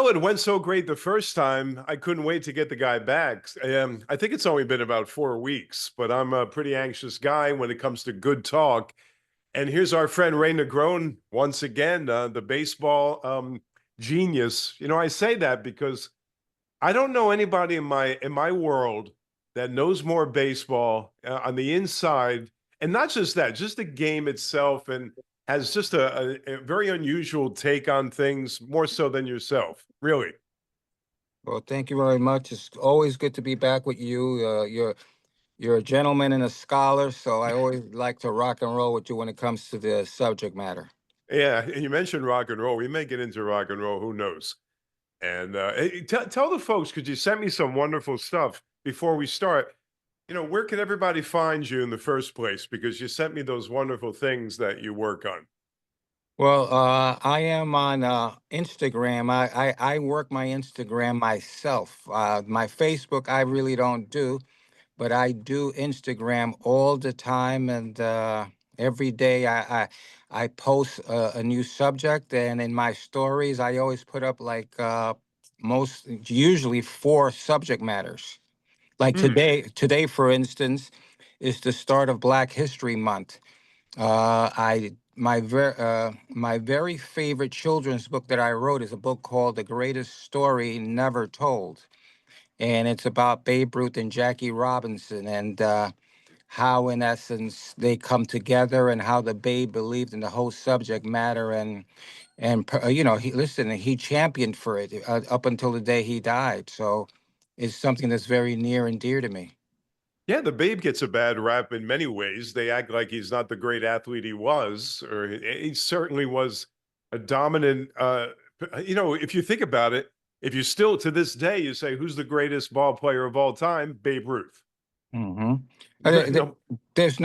Well, it went so great the first time, I couldn't wait to get the guy back. I think it's only been about 4 weeks, but I'm a pretty anxious guy when it comes to good talk. And here's our friend Ray Negron once again, the baseball genius. I say that because I don't know anybody in my world that knows more baseball on the inside, and not just that, just the game itself, and has just a very unusual take on things, more so than yourself. Really. Well, thank you very much. It's always good to be back with you. You're a gentleman and a scholar, so I always like to rock and roll with you when it comes to the subject matter. Yeah, and you mentioned rock and roll. We may get into rock and roll. Who knows? And hey, tell the folks, because you sent me some wonderful stuff before we start. Where can everybody find you in the first place? Because you sent me those wonderful things that you work on. Well, I am on Instagram. I work my Instagram myself. My Facebook, I really don't do, but I do Instagram all the time, and every day I post a new subject, and in my stories, I always put up like usually four subject matters. Like Hmm. today, for instance, is the start of Black History Month. My very favorite children's book that I wrote is a book called The Greatest Story Never Told, and it's about Babe Ruth and Jackie Robinson, and how, in essence, they come together, and how the Babe believed in the whole subject matter, he championed for it up until the day he died. So it's something that's very near and dear to me. Yeah, the Babe gets a bad rap in many ways. They act like he's not the great athlete he was, or he certainly was a dominant. If you think about it, if you still to this day you say who's the greatest ball player of all time, Babe Ruth. Hmm. No. There's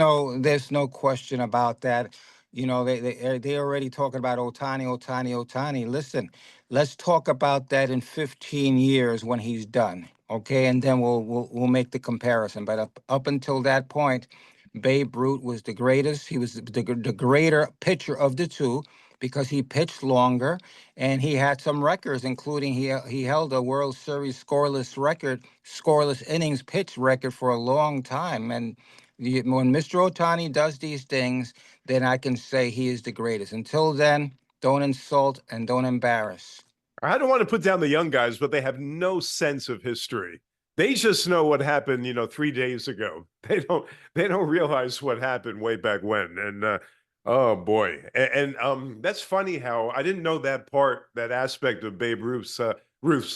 no question about that. They already talking about Otani. Listen, let's talk about that in 15 years when he's done, okay? And then we'll make the comparison. But up until that point, Babe Ruth was the greatest. He was the greater pitcher of the two because he pitched longer, and he had some records, including he held a World Series scoreless innings pitched record for a long time. And when Mr. Otani does these things, then I can say he is the greatest. Until then, don't insult and don't embarrass. I don't want to put down the young guys, but they have no sense of history. They just know what happened, 3 days ago. They don't realize what happened way back when. And oh boy. And that's funny how I didn't know that aspect of Babe Ruth's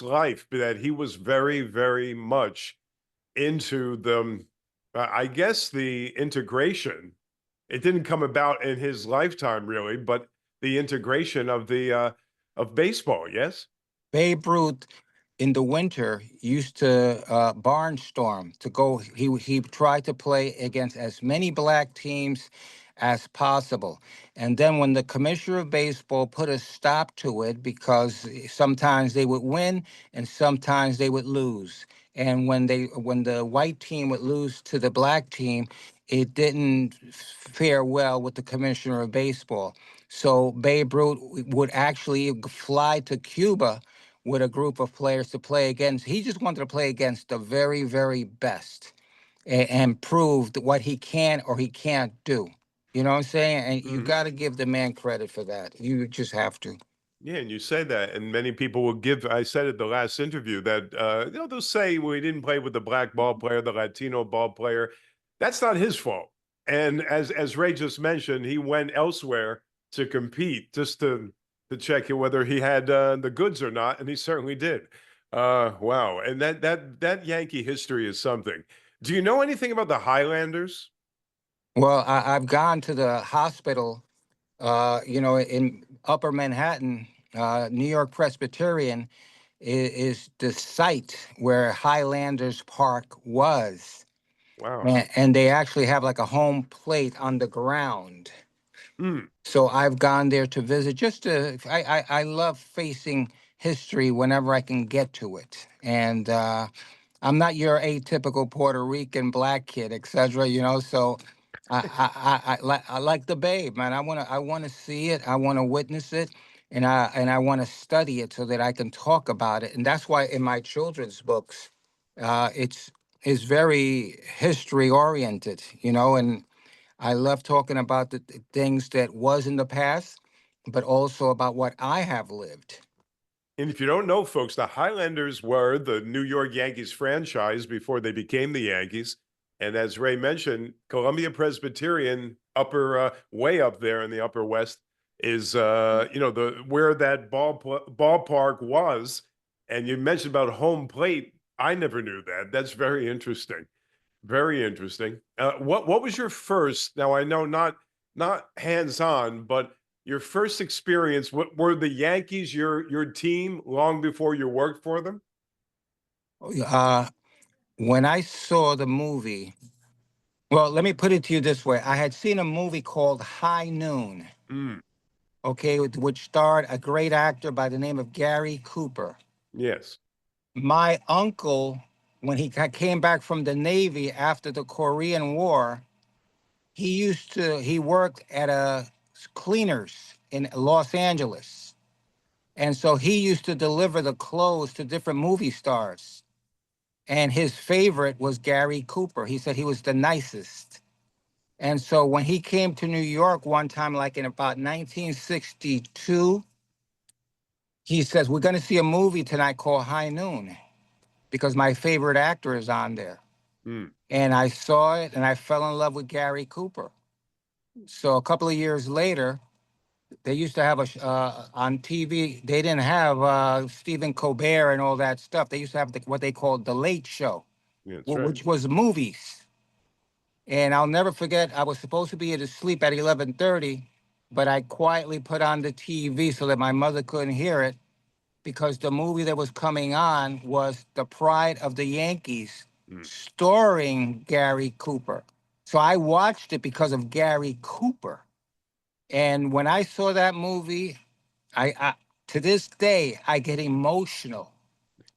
life, but that he was very, very much into I guess the integration. It didn't come about in his lifetime, really, but the integration of baseball. Yes. Babe Ruth in the winter used to barnstorm to go. He tried to play against as many black teams as possible. And then when the commissioner of baseball put a stop to it, because sometimes they would win and sometimes they would lose. And when the white team would lose to the black team, it didn't fare well with the commissioner of baseball. So Babe Ruth would actually fly to Cuba with a group of players to play against. He just wanted to play against the very, very best, and prove what he can or he can't do. You know what I'm saying? And you Hmm. got to give the man credit for that. You just have to. Yeah, and you say that, and many people will give. I said at the last interview that they'll say, "Well, he didn't play with the black ball player, the Latino ball player." That's not his fault. And as Ray just mentioned, he went elsewhere to compete just to check whether he had the goods or not, and he certainly did. Wow, and that Yankee history is something. Do you know anything about the Highlanders? Well, I've gone to the hospital, in Upper Manhattan. New York Presbyterian is the site where Highlanders Park was. Wow. And they actually have like a home plate on the ground. Hmm. So I've gone there to visit. I love facing history whenever I can get to it. And I'm not your atypical Puerto Rican black kid, etc. So I like the Babe, man. I wanna see it. I wanna witness it. and I want to study it so that I can talk about it. And that's why in my children's books, it's very history oriented, and I love talking about the things that was in the past, but also about what I have lived. And if you don't know, folks, the Highlanders were the New York Yankees franchise before they became the Yankees. And as Ray mentioned, Columbia Presbyterian, way up there in the Upper West, is the where that ballpark was. And you mentioned about home plate. I never knew that. That's very interesting. Very interesting. What was your first? Now I know not hands on, but your first experience. What were the Yankees your team long before you worked for them? Uh, when I saw the movie, well, let me put it to you this way: I had seen a movie called High Noon, Mm, okay, which starred a great actor by the name of Gary Cooper. yes. My uncle, when came back from the Navy after the Korean War, he worked at a cleaners in Los Angeles. And so he used to deliver the clothes to different movie stars. And his favorite was Gary Cooper. He said he was the nicest. And so when he came to New York one time, like in about 1962, he says, "We're going to see a movie tonight called High Noon because my favorite actor is on there." Mm, And I saw it and I fell in love with Gary Cooper. So a couple of years later, they used to have on TV. They didn't have Stephen Colbert and all that stuff. They used to have what they called the Late Show, yeah, that's right. which was movies. And I'll never forget. I was supposed to be asleep at 11:30, but I quietly put on the TV so that my mother couldn't hear it because the movie that was coming on was The Pride of the Yankees, Mm. starring Gary Cooper. So I watched it because of Gary Cooper. And when I saw that movie, I to this day I get emotional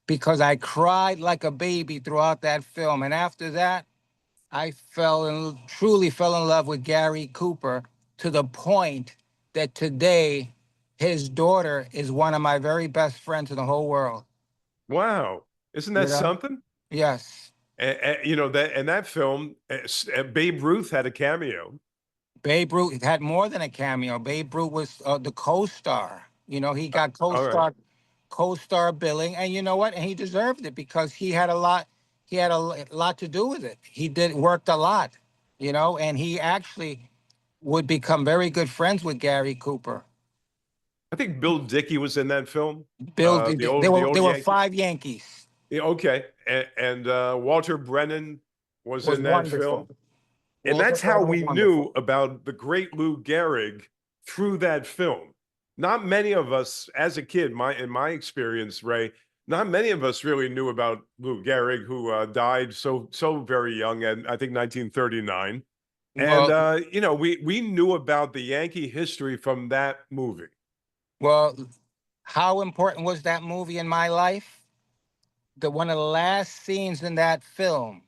because I cried like a baby throughout that film. And after that, truly fell in love with Gary Cooper to the point that today his daughter is one of my very best friends in the whole world. Wow, isn't You that know? something? Yes. That film, Babe Ruth had a cameo. Babe Ruth had more than a cameo. Babe Ruth was the co-star. He got All right. co-star billing, and you know what? And he deserved it because he had a lot. He had lot to do with it. He worked a lot, and he actually would become very good friends with Gary Cooper. I think Bill Dickey was in that film. Bill, The there old the were old there were Yankee. 5 Yankees. Yeah, okay, and Walter Brennan was Was in that wonderful. film, and Walter that's how Brennan was we knew wonderful. about the great Lou Gehrig through that film. Not many of us, as a kid, in my experience, Ray, not many of us really knew about Lou Gehrig, who died so very young, and I think 1939. And Well, we knew about the Yankee history from that movie. well, how important was that movie in my life? One of the last scenes in that film,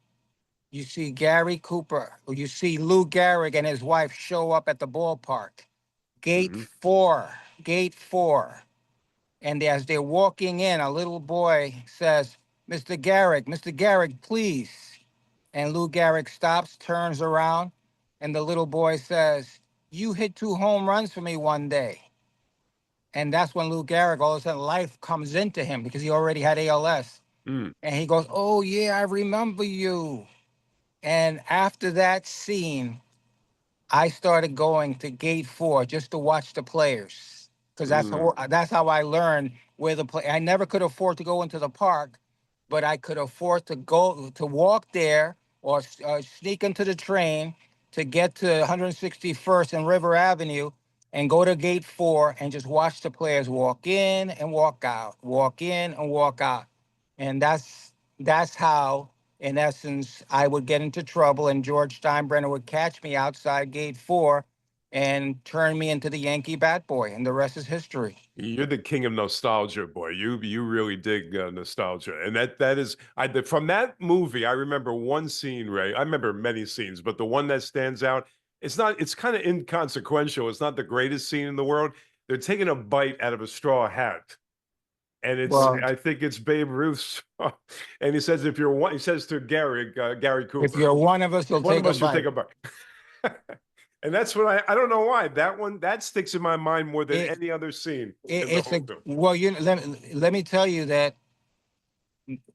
you see Gary Cooper, or you see Lou Gehrig and his wife show up at the ballpark, gate Hmm. four, gate four. And as they're walking in, a little boy says, Mr. Gehrig, please. And Lou Gehrig stops, turns around, and the little boy says, "You hit 2 home runs for me one day." And that's when Lou Gehrig, all of a sudden, life comes into him because he already had ALS. Mm. And he goes, "Oh, yeah, I remember you." And after that scene, I started going to gate four just to watch the players because Mm. that's how I learned where the play. I never could afford to go into the park, but I could afford to go to walk there or sneak into the train to get to 161st and River Avenue and go to gate four and just watch the players walk in and walk out, walk in and walk out. And that's how, in essence, I would get into trouble, and George Steinbrenner would catch me outside gate four and turn me into the Yankee bat boy, and the rest is history. You're the king of nostalgia, boy. You really dig nostalgia, and that is from that movie. I remember one scene, Ray. I remember many scenes, but the one that stands out. It's not. It's kind of inconsequential. It's not the greatest scene in the world. they're taking a bite out of a straw hat. And Well, I think it's Babe Ruth's. And he says, if you're one, he says to Gary if Cooper, you're one of us, if you'll one of take a us, you'll take bite. a bite. And that's what I don't know why that one, that sticks in my mind more than It, any other scene it in the it's whole a film. well, let me tell you that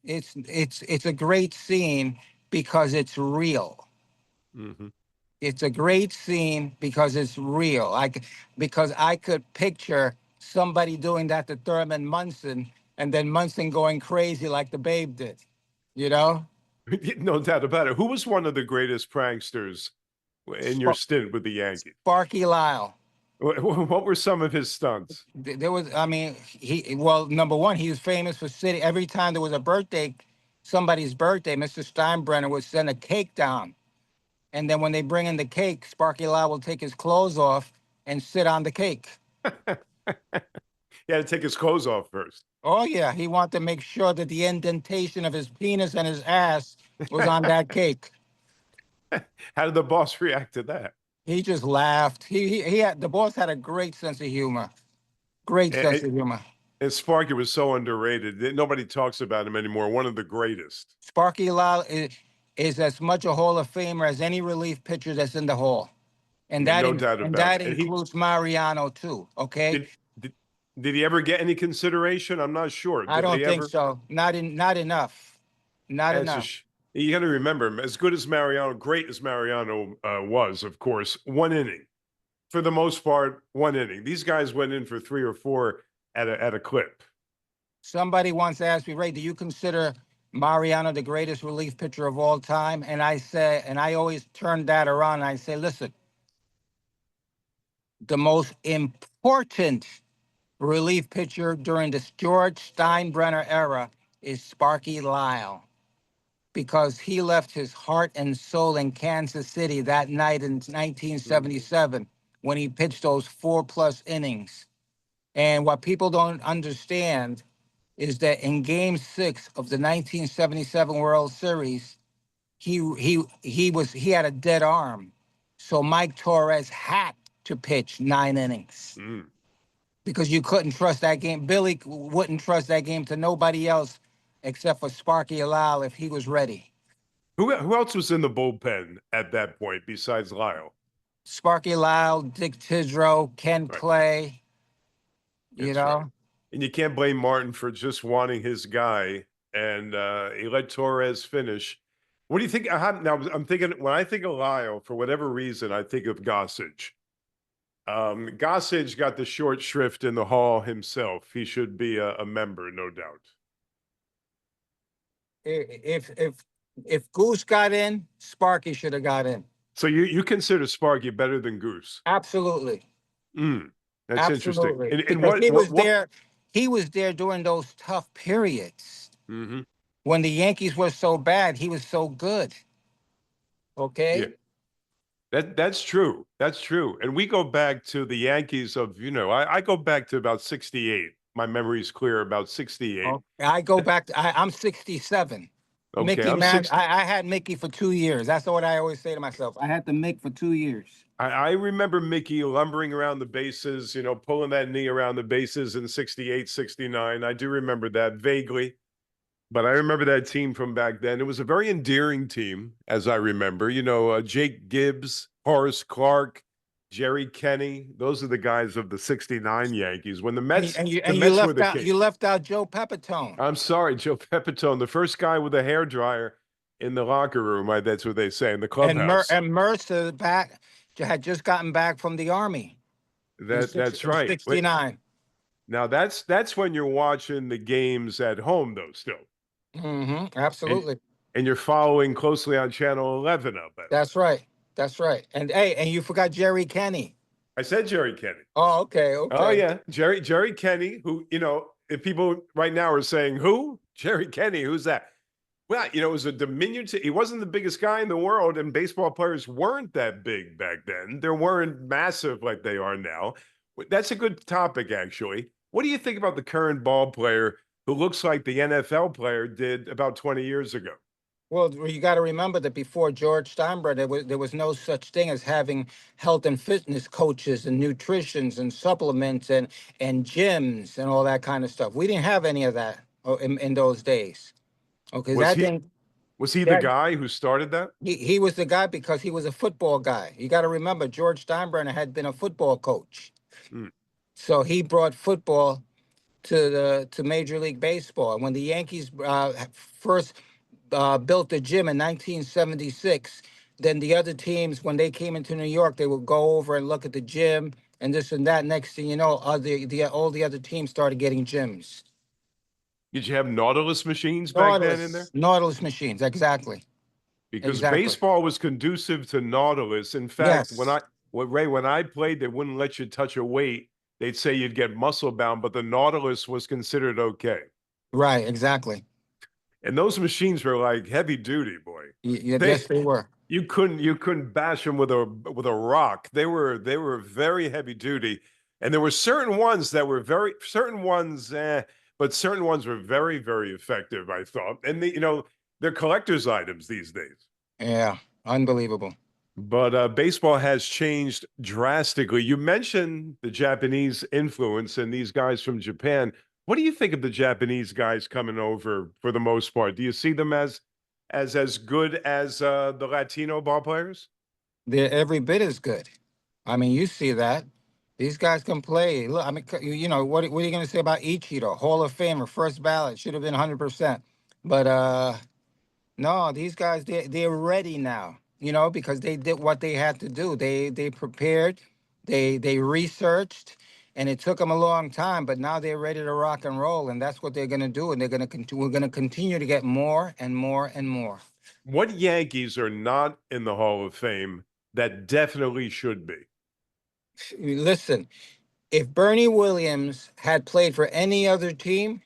it's a great scene because it's real. Hmm. It's a great scene because it's real. Because I could picture somebody doing that to Thurman Munson, and then Munson going crazy like the Babe did. You know, No doubt about it. Who was one of the greatest pranksters in your Sp- stint with the Yankees? Sparky Lyle. What were some of his stunts? There was, I mean, well, number one, he was famous for sitting every time there was a birthday, somebody's birthday. Mr. Steinbrenner would send a cake down, and then when they bring in the cake, Sparky Lyle will take his clothes off and sit on the cake. He had to take his clothes off first. Oh yeah, he wanted to make sure that the indentation of his penis and his ass was on that cake. How did the boss react to that? He just laughed. He had the boss had a great sense of humor. Great sense And, of humor. and Sparky was so underrated. Nobody talks about him anymore. One of the greatest. Sparky Lyle is as much a Hall of Famer as any relief pitcher that's in the Hall, No doubt and about that it. And he includes Mariano too. Okay, did, did did he ever get any consideration? I'm not sure. I Did don't they think ever? so. Not enough. Not As a enough. you got to remember, as good as Mariano, great as Mariano was, of course, one inning for the most part, one inning. These guys went in for three or four at a clip. Somebody once asked me, Ray, do you consider Mariano the greatest relief pitcher of all time? And I say, and I always turn that around and I say, listen, the most important relief pitcher during the George Steinbrenner era is Sparky Lyle because he left his heart and soul in Kansas City that night in Mm. 1977 when he pitched those 4+ innings. And what people don't understand is that in Game 6 of the 1977 World Series, he had a dead arm, so Mike Torres had to pitch 9 innings Mm. because you couldn't trust that game. Billy wouldn't trust that game to nobody else except for Sparky Lyle if he was ready. Who else was in the bullpen at that point besides Lyle? Sparky Lyle, Dick Tidrow, Ken Right. Clay, you That's right. know. And you can't blame Martin for just wanting his guy. And he let Torres finish. What do you think? Now, I'm thinking, when I think of Lyle, for whatever reason, I think of Gossage. Gossage got the short shrift in the hall himself. He should be a member, no doubt. If Goose got in, Sparky should have got in. So you consider Sparky better than Goose? Absolutely. Mm, that's interesting. Absolutely. And Because he was what? there, he was there during those tough periods. Mm-hmm. When the Yankees were so bad, he was so good. Yeah. Okay? That's true. That's true. And we go back to the Yankees of, I go back to about 68. My memory's clear, about 68. I go back to, I'm 67. Okay, Mickey, I'm man, 60. I had Mickey for 2 years. That's what I always say to myself. I had the Mick for 2 years. I remember Mickey lumbering around the bases, pulling that knee around the bases in 68, 69. I do remember that vaguely. But I remember that team from back then. It was a very endearing team, as I remember. Jake Gibbs, Horace Clark, Jerry Kenny. Those are the guys of the '69 Yankees. When the Mets, the You Mets were left the out king. Joe Pepitone. I'm sorry, Joe Pepitone, the first guy with a hair dryer in the locker room. That's what they say in the clubhouse. And Mercer had just gotten back from the Army That's in right. '69. Now that's when you're watching the games at home, though. Still. Mm-hmm. And Absolutely. and you're following closely on channel 11 up. That's right. That's right. And hey, and you forgot Jerry Kenny. I said Jerry Kenny. Oh, okay, Oh okay. yeah, Jerry Kenny, who, if people right now are saying who? Jerry Kenny, who's that? Well, it was a diminutive. He wasn't the biggest guy in the world, and baseball players weren't that big back then. They weren't massive like they are now. That's a good topic, actually. What do you think about the current ball player who looks like the NFL player did about 20 years ago? Well, you got to remember that before George Steinbrenner, there was no such thing as having health and fitness coaches and nutritions and supplements and gyms and all that kind of stuff. We didn't have any of that in those days. Okay, Was that he didn't was he the that guy who started that? he was the guy because he was a football guy. You got to remember George Steinbrenner had been a football coach, Hmm. so he brought football to Major League Baseball. And when the Yankees first built the gym in 1976, then the other teams, when they came into New York, they would go over and look at the gym and this and that. Next thing you know, all the other teams started getting gyms. Did you have Nautilus machines back then in there? Nautilus machines, exactly, Because exactly. baseball was conducive to Nautilus. In fact, Yes, when I played, they wouldn't let you touch a weight. They'd say you'd get muscle bound, but the Nautilus was considered okay. right, exactly. And those machines were like heavy duty, boy. They Yes, they were. you couldn't bash them with a rock. They were very heavy duty, and there were certain ones that were very certain ones, but certain ones were very very effective. I thought, and they're collector's items these days. Yeah, unbelievable. But baseball has changed drastically. You mentioned the Japanese influence and these guys from Japan. What do you think of the Japanese guys coming over for the most part? Do you see them as good as the Latino ball players? They're every bit as good. I mean, you see that. These guys can play. Look, I mean, what are you going to say about Ichiro? Hall of Famer, first ballot, should have been 100%. But no, these guys, they're ready now, because they did what they had to do. They prepared, they researched, and it took them a long time, but now they're ready to rock and roll, and that's what they're going to do. And we're going to continue to get more and more and more. What Yankees are not in the Hall of Fame that definitely should be? Listen, if Bernie Williams had played for any other team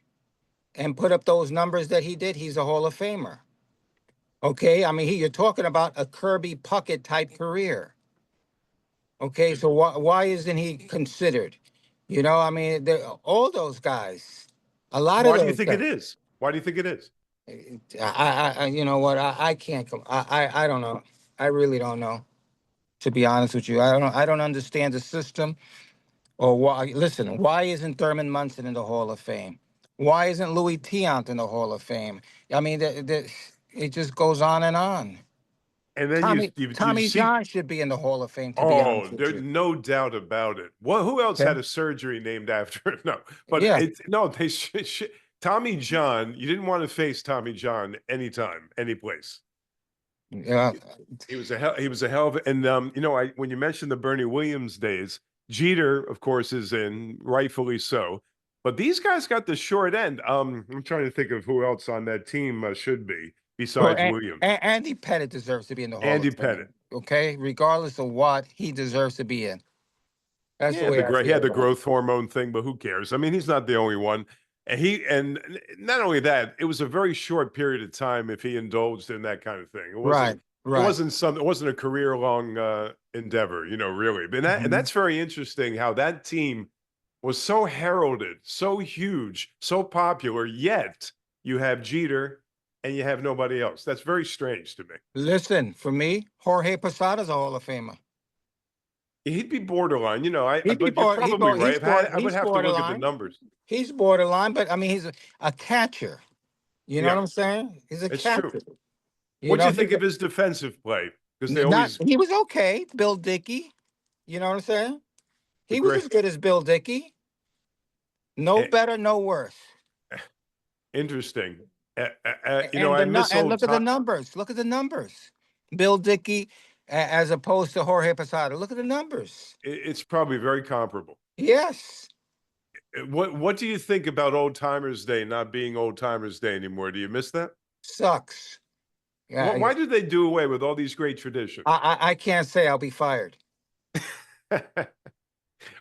and put up those numbers that he did, he's a Hall of Famer. Okay, I mean, you're talking about a Kirby Puckett type career. Okay, so why isn't he considered? I mean, all those guys, a lot of Why do you those think it guys. is? Why do you think it is? You know what? I can't come. I don't know. I really don't know. To be honest with you, I don't understand the system. Or why? Listen, why isn't Thurman Munson in the Hall of Fame? Why isn't Louis Tiant in the Hall of Fame? I mean, it just goes on and on. And then you Tommy see. John should be in the Hall of Fame. To be Oh, honest with there's you. no doubt about it. Well, who else Okay. had a surgery named after it? No, but Yeah. it's no. Tommy John. You didn't want to face Tommy John anytime, any place. Yeah. He was a hell of a, and I when you mentioned the Bernie Williams days, Jeter, of course, is in, rightfully so. But these guys got the short end. I'm trying to think of who else on that team should be Well, besides Williams. Andy Pettit deserves to be in the Hall Andy of Pettit. Fame. Okay, regardless of what he deserves to be in. That's the Yeah, way I he feel had the about it. growth hormone thing, but who cares? I mean, he's not the only one. And not only that, it was a very short period of time if he indulged in that kind of thing. It Right. wasn't it Right. wasn't some it wasn't a career long endeavor, really. And Mhm. that's very interesting how that team was so heralded, so huge, so popular, yet you have Jeter and you have nobody else. That's very strange to me. Listen, for me, Jorge Posada's a Hall of Famer. He'd be borderline, He be but you're board, he probably board, right. he's board, I would he's have to look at the borderline. numbers. He's borderline, but I mean, he's a catcher. You know what Yeah, I'm saying? He's a it's true. catcher. You What'd know, you think of his defensive play? Because they not always he was okay. Bill Dickey. You know what I'm saying? the He was great as good as Bill Dickey. No eh, better, no worse. interesting. I And miss old look at the time. numbers. Look at the numbers. Bill Dickey, as opposed to Jorge Posada. Look at the numbers. It's probably very comparable. Yes, What do you think about Old Timers Day not being Old Timers Day anymore? Do you miss that? sucks. Yeah, Why did they do away with all these great traditions? I can't say I'll be fired.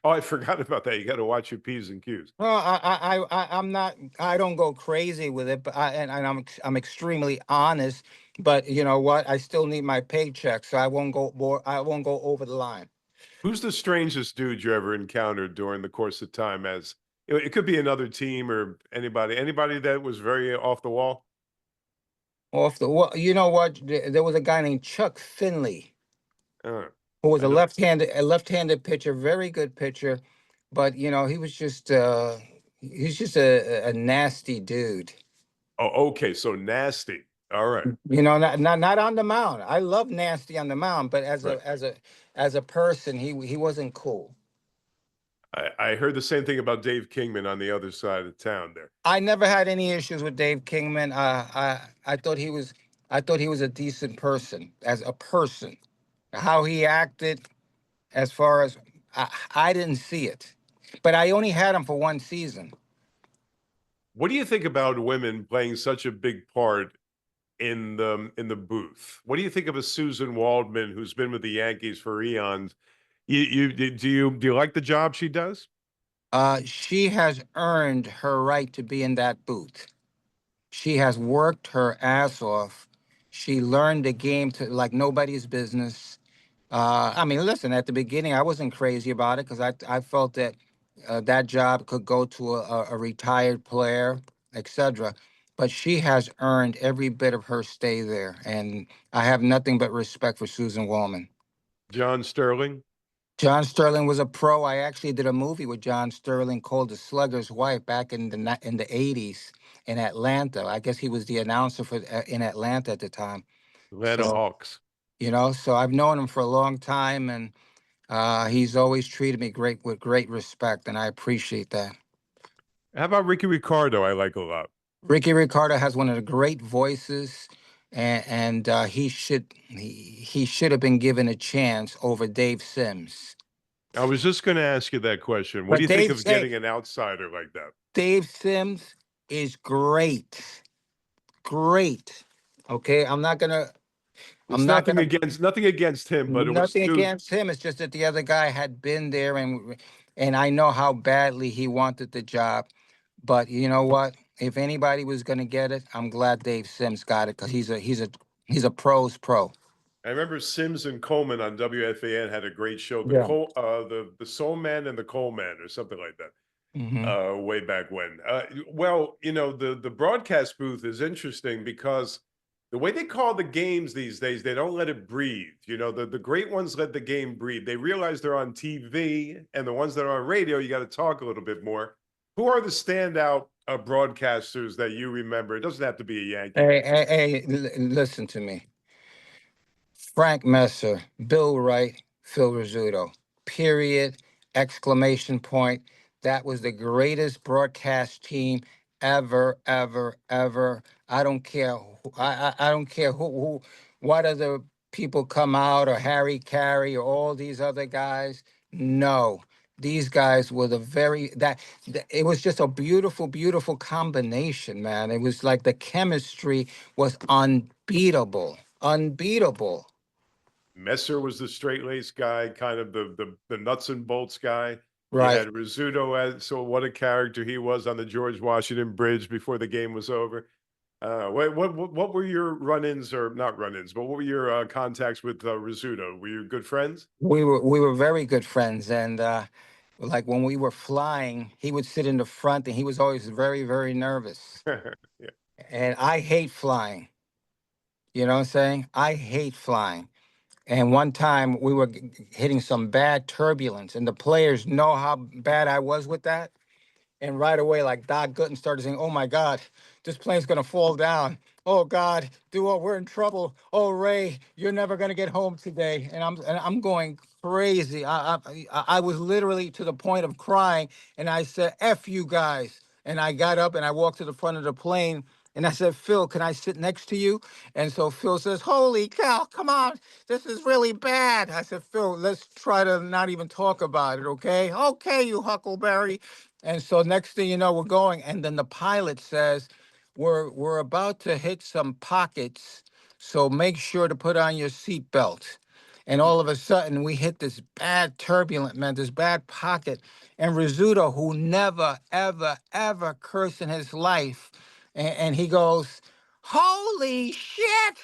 Oh, I forgot about that. You got to watch your P's and Q's. Well, I'm not. I don't go crazy with it, but I'm extremely honest. But you know what? I still need my paycheck, so I won't go more. I won't go over the line. Who's the strangest dude you ever encountered during the course of time? As it could be another team or anybody that was very off the wall. Off the well, you know what? There was a guy named Chuck Finley Uh, who was I don't. a left-handed pitcher, very good pitcher, but he was just he's just a nasty dude. Oh, okay. So nasty. All right. Not on the mound. I love nasty on the mound, but Right. as a person, he wasn't cool. I heard the same thing about Dave Kingman on the other side of town there. I never had any issues with Dave Kingman. I thought he was a decent person as a person. How he acted, as far as I didn't see it, but I only had him for one season. What do you think about women playing such a big part in the booth? What do you think of a Susan Waldman who's been with the Yankees for eons? Do you like the job she does? She has earned her right to be in that booth. She has worked her ass off. She learned the game to like nobody's business. I mean, listen, at the beginning, I wasn't crazy about it because I felt that that job could go to a retired player, etc. But she has earned every bit of her stay there, and I have nothing but respect for Susan Wallman. John Sterling? John Sterling was a pro. I actually did a movie with John Sterling called The Slugger's Wife back in in the '80s in Atlanta. I guess he was the announcer for in Atlanta at the time. Atlanta So Hawks. so I've known him for a long time, and he's always treated me great with great respect, and I appreciate that. How about Ricky Ricardo? I like a lot. Ricky Ricardo has one of the great voices, and he should have been given a chance over Dave Sims. I was just going to ask you that question. What do But you think of getting an outsider like that? Dave Sims is great, great. Okay, It's I'm not gonna nothing against him, but it was nothing too. against him. It's just that the other guy had been there, and I know how badly he wanted the job. But you know what? If anybody was gonna get it, I'm glad Dave Sims got it because he's a pro's pro. I remember Sims and Coleman on WFAN had a great show, Yeah. the Soul Man and the Coal Man, or something like that. Hmm. Way back when. Well, the broadcast booth is interesting because the way they call the games these days, they don't let it breathe. The great ones let the game breathe. They realize they're on TV, and the ones that are on radio, you got to talk a little bit more. Who are the standout broadcasters that you remember? It doesn't have to be a Yankee Hey, game. listen to me. Frank Messer, Bill Wright, Phil Rizzuto. Period. Exclamation point. That was the greatest broadcast team ever, ever, ever. I don't care. I don't care what other people come out or Harry Carey or all these other guys. No, these guys were the it was just a beautiful, beautiful combination, man. It was like the chemistry was unbeatable, unbeatable. Messer was the straight laced guy, kind of the nuts and bolts guy. You Right. had Rizzuto as so what a character he was on the George Washington Bridge before the game was over. What were your run-ins or not run-ins, but what were your contacts with Rizzuto? Were you good friends? We were very good friends, and like when we were flying, he would sit in the front, and he was always very, very nervous. Yeah. And I hate flying. You know what I'm saying? I hate flying. And one time we were hitting some bad turbulence, and the players know how bad I was with that. And right away, like Doc Gooden started saying, "Oh my God, this plane's gonna fall down. Oh God, Duo, we're in trouble. Oh Ray, you're never gonna get home today." And I'm going crazy. I was literally to the point of crying, and I said, "F you guys." And I got up and I walked to the front of the plane. And I said, "Phil, can I sit next to you?" And so Phil says, "Holy cow, come on. This is really bad." I said, "Phil, let's try to not even talk about it, okay?" "Okay, you Huckleberry." And so next thing you know, we're going, and then the pilot says, "We're about to hit some pockets, so make sure to put on your seatbelt." And all of a sudden, we hit this bad turbulent, man, this bad pocket. And Rizzuto, who never, ever, ever cursed in his life, and he goes, "Holy shit!"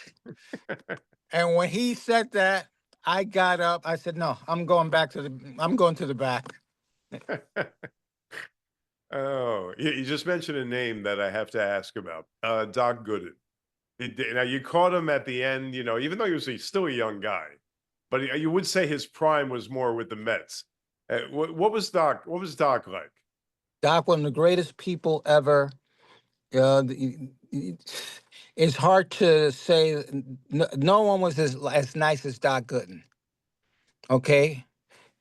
And when he said that, I got up. I said, "No, I'm going to the back." Oh, you just mentioned a name that I have to ask about. Doc Gooden. Now you caught him at the end, even though he's still a young guy, but you would say his prime was more with the Mets. What was Doc? What was Doc like? Doc, one of the greatest people ever. It's hard to say. No one was as nice as Doc Gooden. Okay,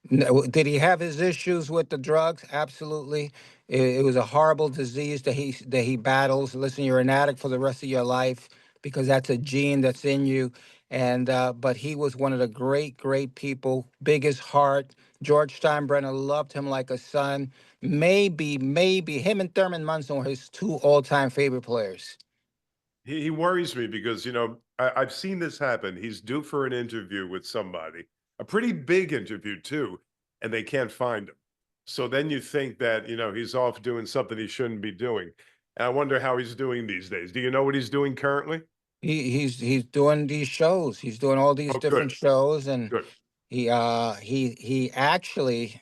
did he have his issues with the drugs? Absolutely. It was a horrible disease that he battles. Listen, you're an addict for the rest of your life because that's a gene that's in you. And but he was one of the great people. Biggest heart. George Steinbrenner loved him like a son. Maybe him and Thurman Munson were his two all-time favorite players. He worries me because I've seen this happen. He's due for an interview with somebody, a pretty big interview too, and they can't find him. So then you think that he's off doing something he shouldn't be doing. And I wonder how he's doing these days. Do you know what he's doing currently? He's doing these shows. He's doing all these Oh, good, different shows, and good. he actually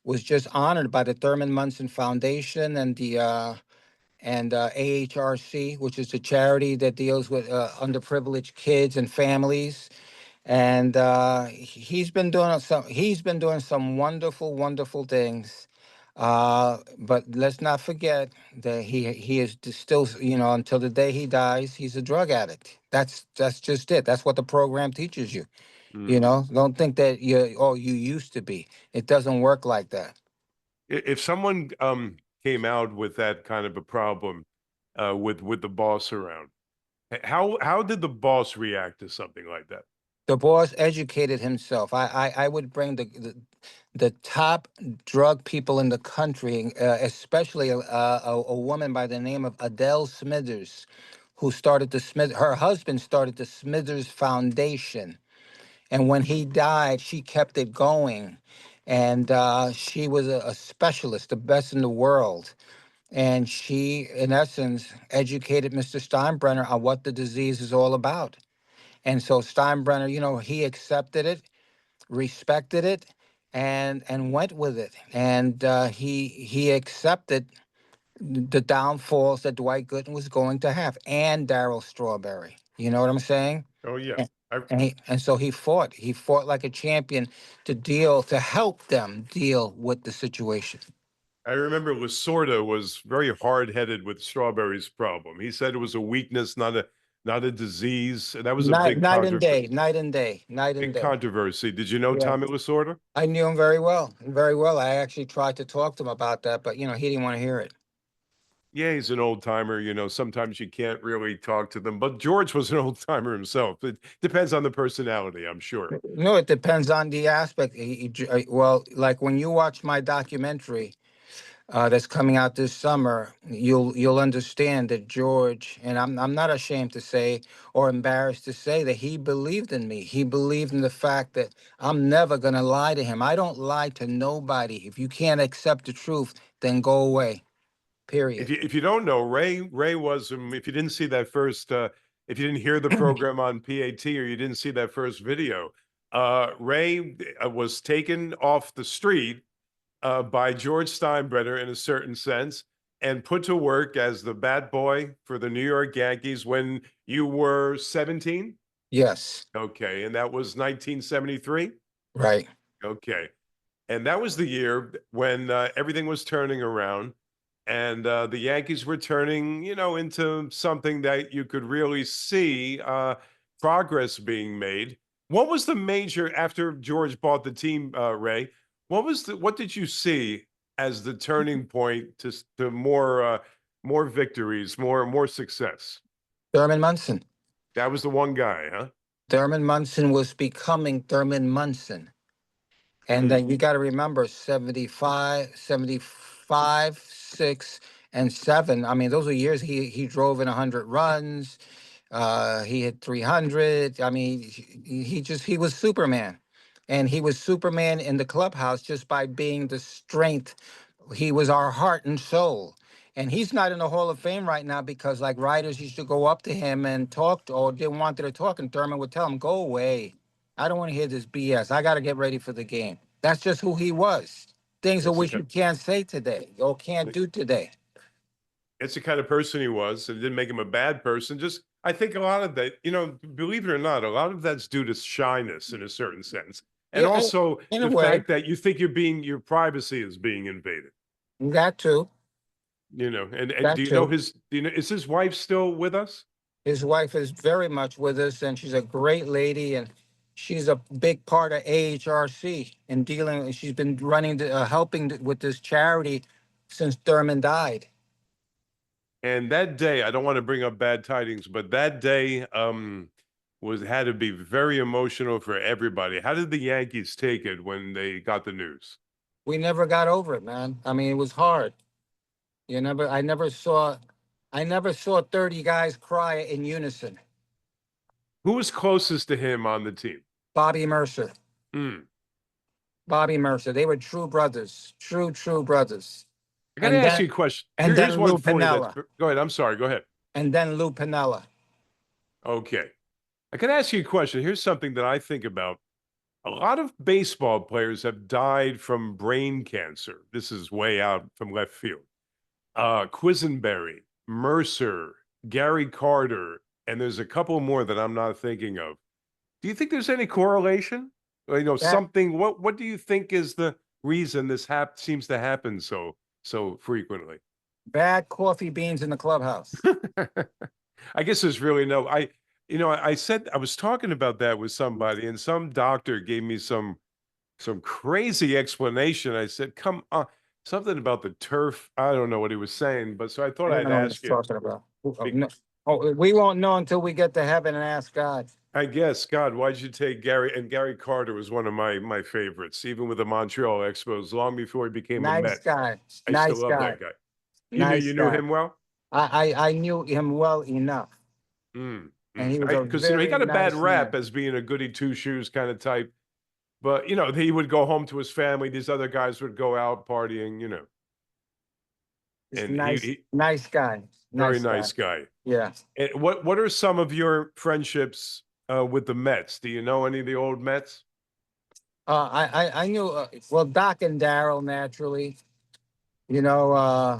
was just honored by the Thurman Munson Foundation and the AHRC, which is a charity that deals with underprivileged kids and families. And he's been doing some wonderful things. But let's not forget that he is still, until the day he dies, he's a drug addict. That's just it. That's what the program teaches you. Mhm. Don't think that you used to be. It doesn't work like that. If someone came out with that kind of a problem with the boss around, how did the boss react to something like that? The boss educated himself. I would bring the top drug people in the country, especially a woman by the name of Adele Smithers, who started the Smith. Her husband started the Smithers Foundation, and when he died, she kept it going, and she was a specialist, the best in the world. And she, in essence, educated Mr. Steinbrenner on what the disease is all about. And so Steinbrenner, he accepted it, respected it, and went with it. And he accepted the downfalls that Dwight Gooden was going to have, and Darryl Strawberry. You know what I'm saying? Oh yeah. And I, so he fought. He fought like a champion to help them deal with the situation. I remember Lasorda was very hard-headed with Strawberry's problem. He said it was a weakness, not a disease. And that was a Night and day, night and day, night and big day. controversy. Did you know Yeah. Tommy Lasorda? I knew him very well, very well. I actually tried to talk to him about that, but he didn't want to hear it. Yeah, he's an old timer. Sometimes you can't really talk to them, but George was an old timer himself. It depends on the personality, I'm sure. No, it depends on the aspect. Well, like when you watch my documentary that's coming out this summer, you'll understand that George, and I'm not ashamed to say or embarrassed to say that he believed in me. He believed in the fact that I'm never gonna lie to him. I don't lie to nobody. If you can't accept the truth, then go away. If Period. you don't know, Ray was if you didn't see that first if you didn't hear the program on PAT or you didn't see that first video, Ray was taken off the street by George Steinbrenner in a certain sense and put to work as the bat boy for the New York Yankees when you were 17. Yes. Okay, and that was 1973. Right. Okay, and that was the year when everything was turning around, and the Yankees were turning, into something that you could really see progress being made. What was the major after George bought the team, Ray? What did you see as the turning point to more victories, more success? Thurman Munson. That was the one guy, huh? Thurman Munson was becoming Thurman Munson. And Mm. then you got to remember 75, 6, and 7. I mean, those were years he drove in 100 runs. He hit 300. I mean, he was Superman. And he was Superman in the clubhouse just by being the strength. He was our heart and soul. And he's not in the Hall of Fame right now because like writers used to go up to him and talk to, or didn't want to talk, and Thurman would tell him, "Go away. I don't want to hear this BS. I got to get ready for the game." That's just who he was. Things of That's the which kind. you can't say today or can't do today. It's the kind of person he was. It didn't make him a bad person. Just, I think a lot of that, believe it or not, a lot of that's due to shyness in a certain sense. And Yeah, also in a the way, fact that you think your privacy is being invaded, that too, and that too. is his wife still with us? His wife is very much with us, and she's a great lady, and she's a big part of AHRC in dealing. She's been helping with this charity since Thurman died. And that day, I don't want to bring up bad tidings, but that day had to be very emotional for everybody. How did the Yankees take it when they got the news? We never got over it, man. I mean, it was hard. I never saw 30 guys cry in unison. Who was closest to him on the team? Bobby Mercer. Hmm. Bobby Mercer. They were true brothers, true brothers. I got to And ask then you a question. and Here's then one Lou for you. Piniella. Go ahead. I'm sorry. Go ahead. And then Lou Piniella. Okay. I got to ask you a question. Here's something that I think about. A lot of baseball players have died from brain cancer. This is way out from left field. Quisenberry, Mercer, Gary Carter, and there's a couple more that I'm not thinking of. Do you think there's any correlation? That Something. What do you think is the reason this seems to happen so frequently? bad coffee beans in the clubhouse. I guess there's really no. I said I was talking about that with somebody, and some doctor gave me some crazy explanation. I said, "Come on." Something about the turf. I don't know what he was saying, but so I thought I don't I'd know what he's ask you. talking about. Oh, we won't know until we get to heaven and ask God. I guess, God, why'd you take Gary? And Gary Carter was one of my favorites, even with the Montreal Expos, long before he became a Nice Met. guy. I used to Nice love guy. that guy. Nice You knew guy. him well? I knew him well enough, Mm, and he was a Because he very got a bad nice rap man. as being a goody two shoes kind of type. But he would go home to his family. These other guys would go out partying. He's And nice, he nice guy. very Nice guy. nice guy. Yeah. And what are some of your friendships with the Mets? Do you know any of the old Mets? I knew well Doc and Daryl naturally. You know,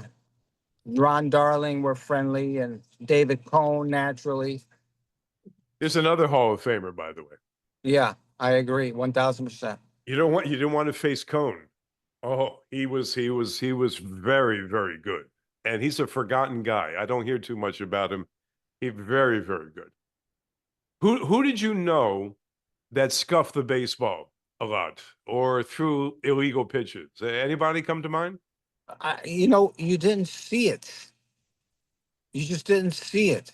Ron Darling were friendly, and David Cohn naturally. There's another Hall of Famer, by the way. Yeah, I agree, 1000%. You didn't want to face Cone. Oh, he was very, very good. And he's a forgotten guy. I don't hear too much about him. He's very, very good. Who did you know that scuffed the baseball a lot or threw illegal pitches? Anybody come to mind? You didn't see it. You just didn't see it.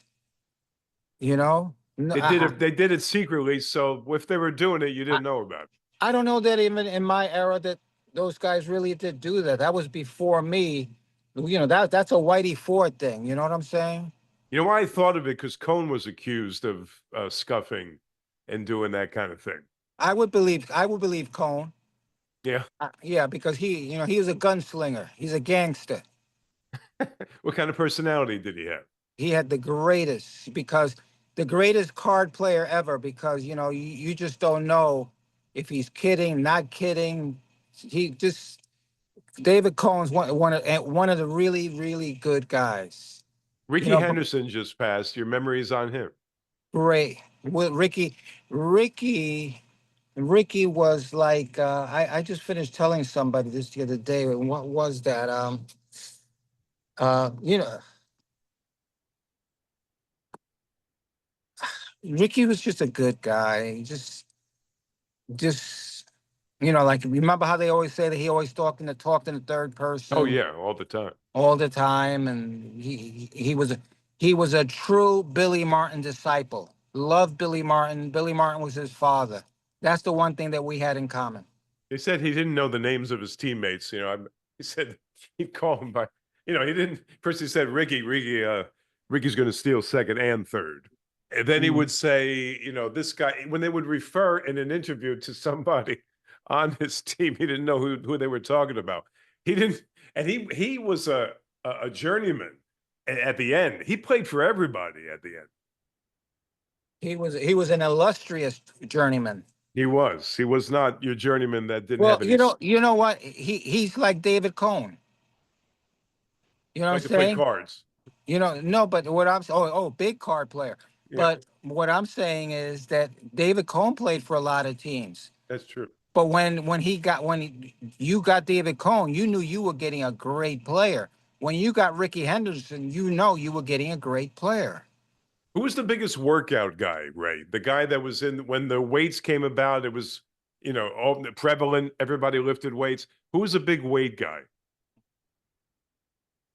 No, They did it secretly, so if they were doing it, you I, didn't know about it. I don't know that even in my era that those guys really did do that. That was before me. That's a Whitey Ford thing. You know what I'm saying? You know why I thought of it? Because Cone was accused of scuffing and doing that kind of thing. I would believe Cohn. Yeah. Yeah, because he was a gunslinger. He's a gangster. What kind of personality did he have? He had the greatest card player ever, because you just don't know if he's kidding, not kidding. He just David Cohen's one of the really, really good guys. You Ricky know, Henderson just passed. Your memories on him? great. With Ricky Ricky was like, I just finished telling somebody this the other day. And what was that? You know, Ricky was just a good guy. Just like, remember how they always say that he always talked in the third Oh person yeah, all the time. all the time, and he was a true Billy Martin disciple. Loved Billy Martin. Billy Martin was his father. That's the one thing that we had in common. He said he didn't know the names of his teammates. He said he'd call him by. He didn't. First he said Ricky's going to steal second and third, and then he Mhm. would say, this guy. When they would refer in an interview to somebody on his team, he didn't know who they were talking about. He didn't, and he was a journeyman. At the end, he played for everybody. At the end, He was an illustrious journeyman. he was not your journeyman that didn't Well, have any. you know what? He's like David Cohn. You know what I'm Like to play saying? cards. No, but big card player. Yeah, But what I'm saying is that David Cohn played for a lot of teams. that's true. But you got David Cohn, you knew you were getting a great player. When you got Ricky Henderson, you know you were getting a great player. Who was the biggest workout guy, Ray? The guy that was in when the weights came about, it was, all prevalent. Everybody lifted weights. Who was a big weight guy?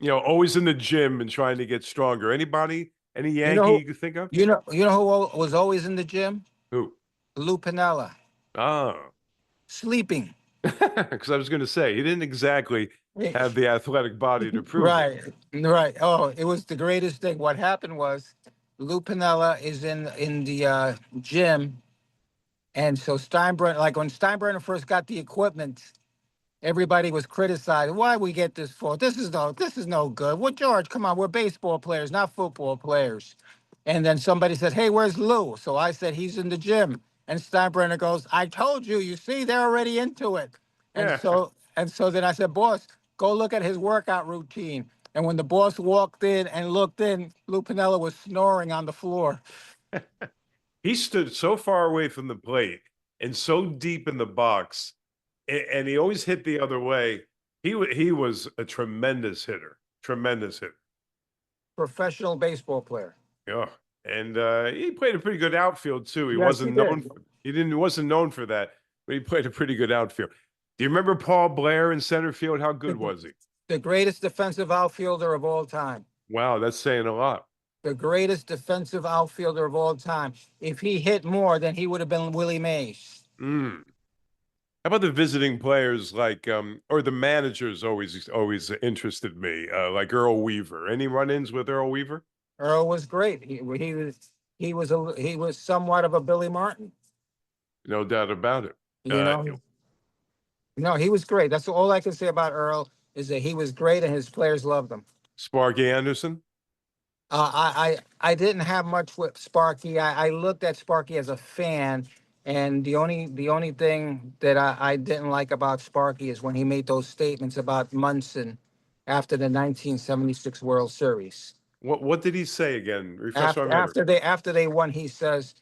Always in the gym and trying to get stronger. Anybody? Any You know Yankee who you could think of? who was always in the gym? Who? Lou Pinella, Oh, sleeping. because I was going to say he didn't exactly have the athletic body to prove it. Right, right. Oh, it was the greatest thing. What happened was Lou Pinella is in the gym, and so Steinbrenner, like when Steinbrenner first got the equipment, everybody was criticizing why we get this for. This is no good. Well, George, come on, we're baseball players, not football players. And then somebody said, "Hey, where's Lou?" So I said, "He's in the gym." And Steinbrenner goes, "I told you. You see, they're already into it." And Yeah. so then I said, "Boss, go look at his workout routine." And when the boss walked in and looked in, Lou Pinella was snoring on the floor. He stood so far away from the plate and so deep in the box, and he always hit the other way. He was a tremendous hitter, tremendous hitter. Professional baseball player. Yeah, and he played a pretty good outfield too. He Yes, he wasn't known did. for, he wasn't known for that, but he played a pretty good outfield. Do you remember Paul Blair in center field? How good The, was he? the greatest defensive outfielder of all time. Wow, that's saying a lot. The greatest defensive outfielder of all time. If he hit more, then he would have been Willie Mays. Mm. How about the visiting players like or the managers always interested me, like Earl Weaver. Any run-ins with Earl Weaver? Earl was great. He was somewhat of a Billy Martin. No doubt about it. You know, no, he was great. That's all I can say about Earl is that he was great and his players loved him. Sparky Anderson. I didn't have much with Sparky. I looked at Sparky as a fan, and the only thing that I didn't like about Sparky is when he made those statements about Munson after the 1976 World Series. What did he say again? Refresh my memory. After they won, he says,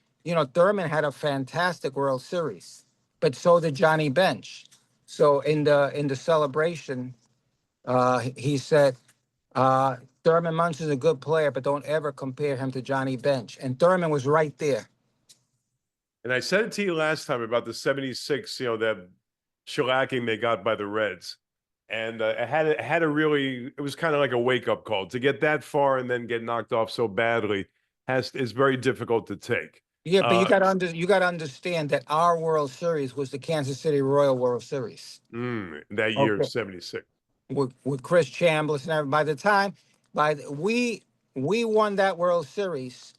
Thurman had a fantastic World Series, but so did Johnny Bench. So in the celebration, he said, Thurman Munson's a good player, but don't ever compare him to Johnny Bench. And Thurman was right there. And I said it to you last time about the 76, that shellacking they got by the Reds. And it was kind of like a wake-up call. To get that far and then get knocked off so badly is very difficult to take. Yeah, but you got to understand that our World Series was the Kansas City Royal World Series. That year, Okay. 76. With Chris Chambliss and everybody. By the time we won that World Series,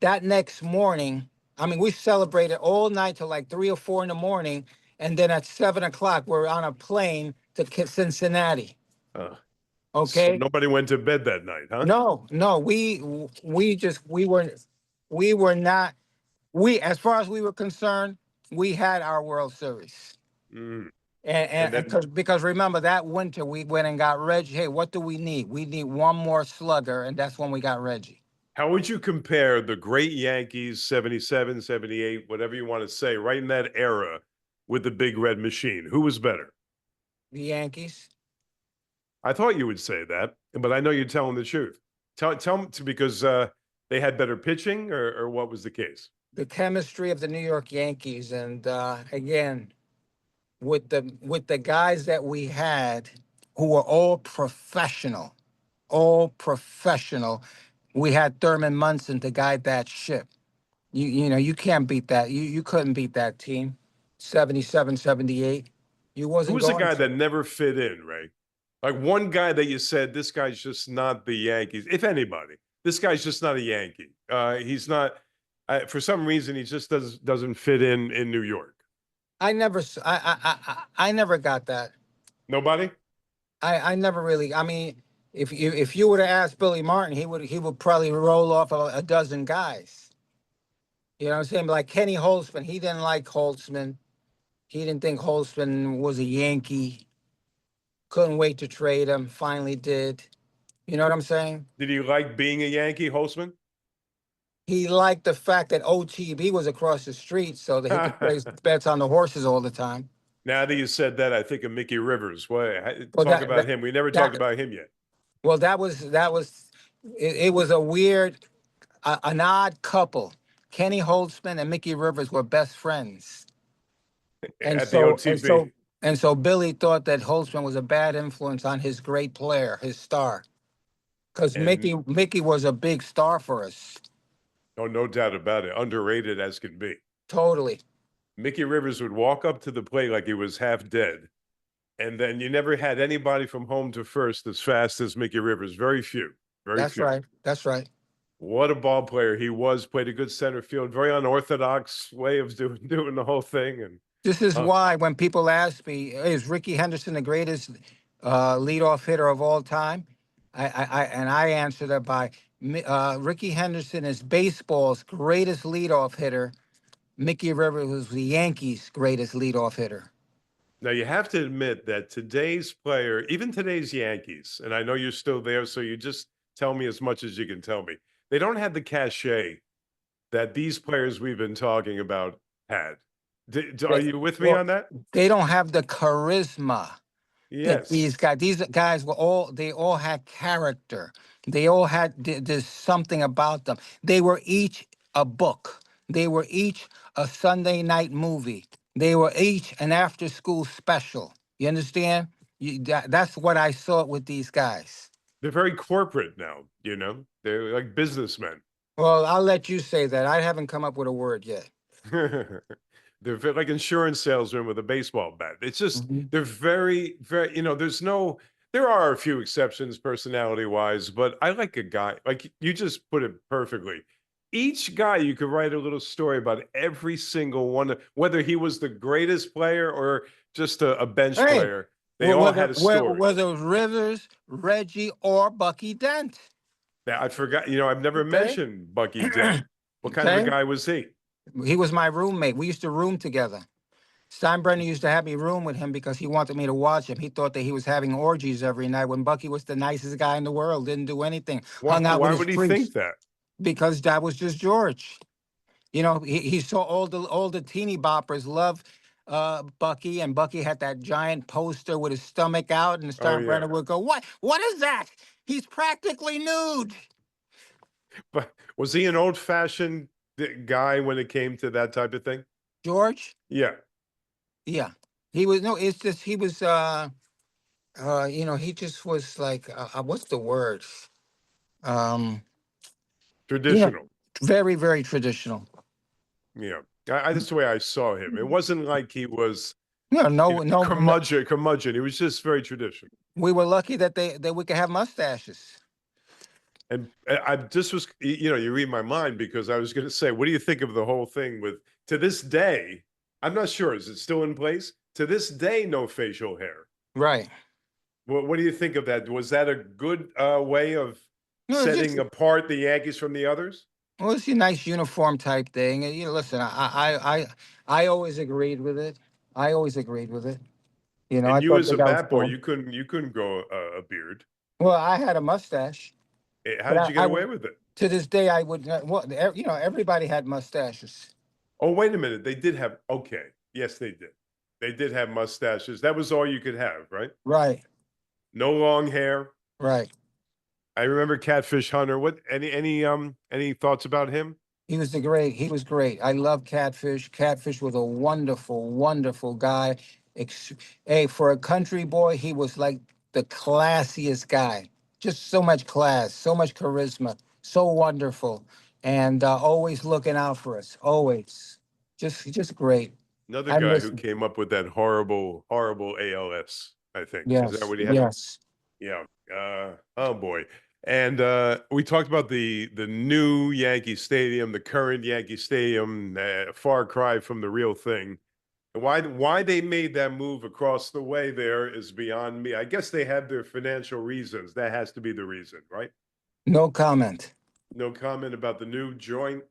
that next morning, I mean, we celebrated all night till like 3 or 4 in the morning, and then at 7 o'clock, we're on a plane to Cincinnati. So Okay. nobody went to bed that night, huh? No, we were not. As far as we were concerned, we had our World Series. Mm. And then, because remember that winter we went and got Reggie. Hey, what do we need? We need one more slugger, and that's when we got Reggie. how would you compare the great Yankees, 77, 78, whatever you want to say, right in that era with the Big Red Machine? Who was better? The Yankees. I thought you would say that, but I know you're telling the truth. Tell me because they had better pitching, or what was the case? The chemistry of the New York Yankees, and again, with the guys that we had, who were all professional, We had Thurman Munson to guide that ship. You can't beat that. You couldn't beat that team. 77, 78. You Who wasn't was the going guy to. that never fit in, Ray? Like one guy that you said, this guy's just not the Yankees. If anybody, this guy's just not a Yankee. He's not. For some reason, he just doesn't fit in New York. I never got that. Nobody. I never really. I mean, if you would have asked Billy Martin, he would probably roll off a dozen guys. You know what I'm saying? Like Kenny Holtzman, he didn't like Holtzman. He didn't think Holtzman was a Yankee. Couldn't wait to trade him. Finally did. You know what I'm saying? Did he like being a Yankee, Holtzman? He liked the fact that OTB was across the street so that he could place bets on the horses all the time. Now that you said that, I think of Mickey Rivers. Well, Talk about him. We never talked that about him yet. well, it was a weird, an odd couple. Kenny Holtzman and Mickey Rivers were best friends. And At the so and OTB. so and so Billy thought that Holtzman was a bad influence on his great player, his star. Because And Mickey was a big star for us. oh, no doubt about it. Underrated as can be. Totally. Mickey Rivers would walk up to the plate like he was half dead. And then you never had anybody from home to first as fast as Mickey Rivers. Very few. Very That's few. right. That's right. What a ball player he was. Played a good center field. Very unorthodox way of doing the whole thing. And This is why when people ask me, is Ricky Henderson the greatest leadoff hitter of all time? I answer that by Ricky Henderson is baseball's greatest leadoff hitter. Mickey Rivers was the Yankees' greatest leadoff hitter. now you have to admit that today's player, even today's Yankees, and I know you're still there, so you just tell me as much as you can tell me. They don't have the cachet that these players we've been talking about had. Are They, you with me well, on that? they don't have the charisma that Yes. these guys they all had character. They all had there's something about them. They were each a book. They were each a Sunday night movie. They were each an after school special. You understand? That's what I saw with these guys. They're very corporate now, They're like businessmen. Well, I'll let you say that. I haven't come up with a word yet. They're like insurance salesmen with a baseball bat. It's just Mhm. they're very, very, there are a few exceptions personality wise, but I like a guy, like you just put it perfectly. Each guy you could write a little story about every single one, whether he was the greatest player or just a bench Hey, player. They all had a story. whether it was Rivers, Reggie, or Bucky Dent. Now, I forgot, I've never Okay. mentioned Bucky Dent. What kind of a Okay. guy was he? He was my roommate. We used to room together. Steinbrenner used to have me room with him because he wanted me to watch him. He thought that he was having orgies every night when Bucky was the nicest guy in the world, didn't do anything, Why, hung out with why his would he think freaks that? because that was just George. You know, he saw all the teeny boppers love Bucky, and Bucky had that giant poster with his stomach out, and Oh, yeah. Steinbrenner would go, What is that? He's practically nude." But was he an old-fashioned guy when it came to that type of thing? George? Yeah, Yeah. He was no, it's just he was he just was like what's the word? Um, you know, traditional. very, very traditional. Yeah, that's the way I saw him. It wasn't like he was, No, no, no, no. curmudgeon. He was just very traditional. We were lucky that we could have mustaches. And I just was, you read my mind because I was going to say, what do you think of the whole thing with, to this day, I'm not sure, is it still in place? To this day, no facial hair. Right. What do you think of that? Was that a good way of No, it's just setting apart the Yankees from the others? well, it's a nice uniform type thing. And, listen, I always agreed with it. I always agreed with it. I And you thought as that a that was bat boy, cool. you couldn't grow a beard. Well, I had a mustache, How but did you get I away would, with it? to this day, I would not. Well, everybody had mustaches. Oh, wait a minute. They did have, okay. Yes, they did. They did have mustaches. That was all you could have, right? Right. No long hair. Right. I remember Catfish Hunter. What any thoughts about him? He was great. I love Catfish. Catfish was a wonderful, wonderful guy. Hey, for a country boy, he was like the classiest guy. Just so much class, so much charisma, so wonderful, and always looking out for us. Always, just great. Another I guy miss who him. came up with that horrible, horrible ALS, I think. Is that Yes, what he had? yes. Yeah. Oh boy. And we talked about the new Yankee Stadium, the current Yankee Stadium, far cry from the real thing. Why they made that move across the way there is beyond me. I guess they have their financial reasons. That has to be the reason, right? No comment. No comment about the new joint.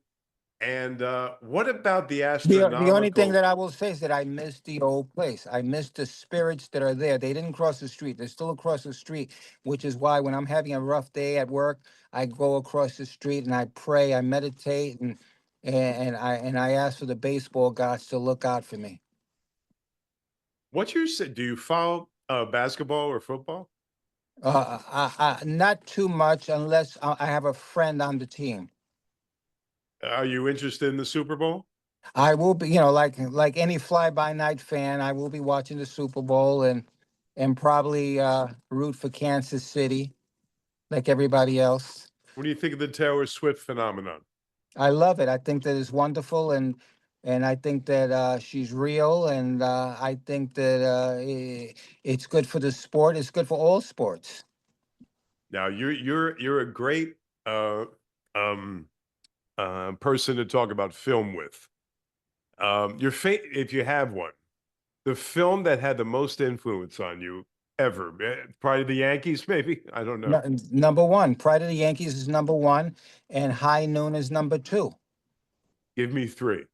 And what about the The only thing astronomical? that I will say is that I miss the old place. I miss the spirits that are there. They didn't cross the street. They're still across the street, which is why when I'm having a rough day at work, I go across the street and I pray, I meditate, and I ask for the baseball gods to look out for me. What's your do you follow basketball or football? Not too much unless I have a friend on the team. Are you interested in the Super Bowl? I will be, like any fly-by-night fan, I will be watching the Super Bowl and probably root for Kansas City like everybody else. What do you think of the Taylor Swift phenomenon? I love it. I think that it's wonderful, and I think that she's real, and I think that it's good for the sport. It's good for all sports. Now you're a great uh, um, person to talk about film with. If you have one, the film that had the most influence on you ever, probably the Yankees, maybe. I don't know. Number one, Pride of the Yankees is number one, and High Noon is number two. Give me three.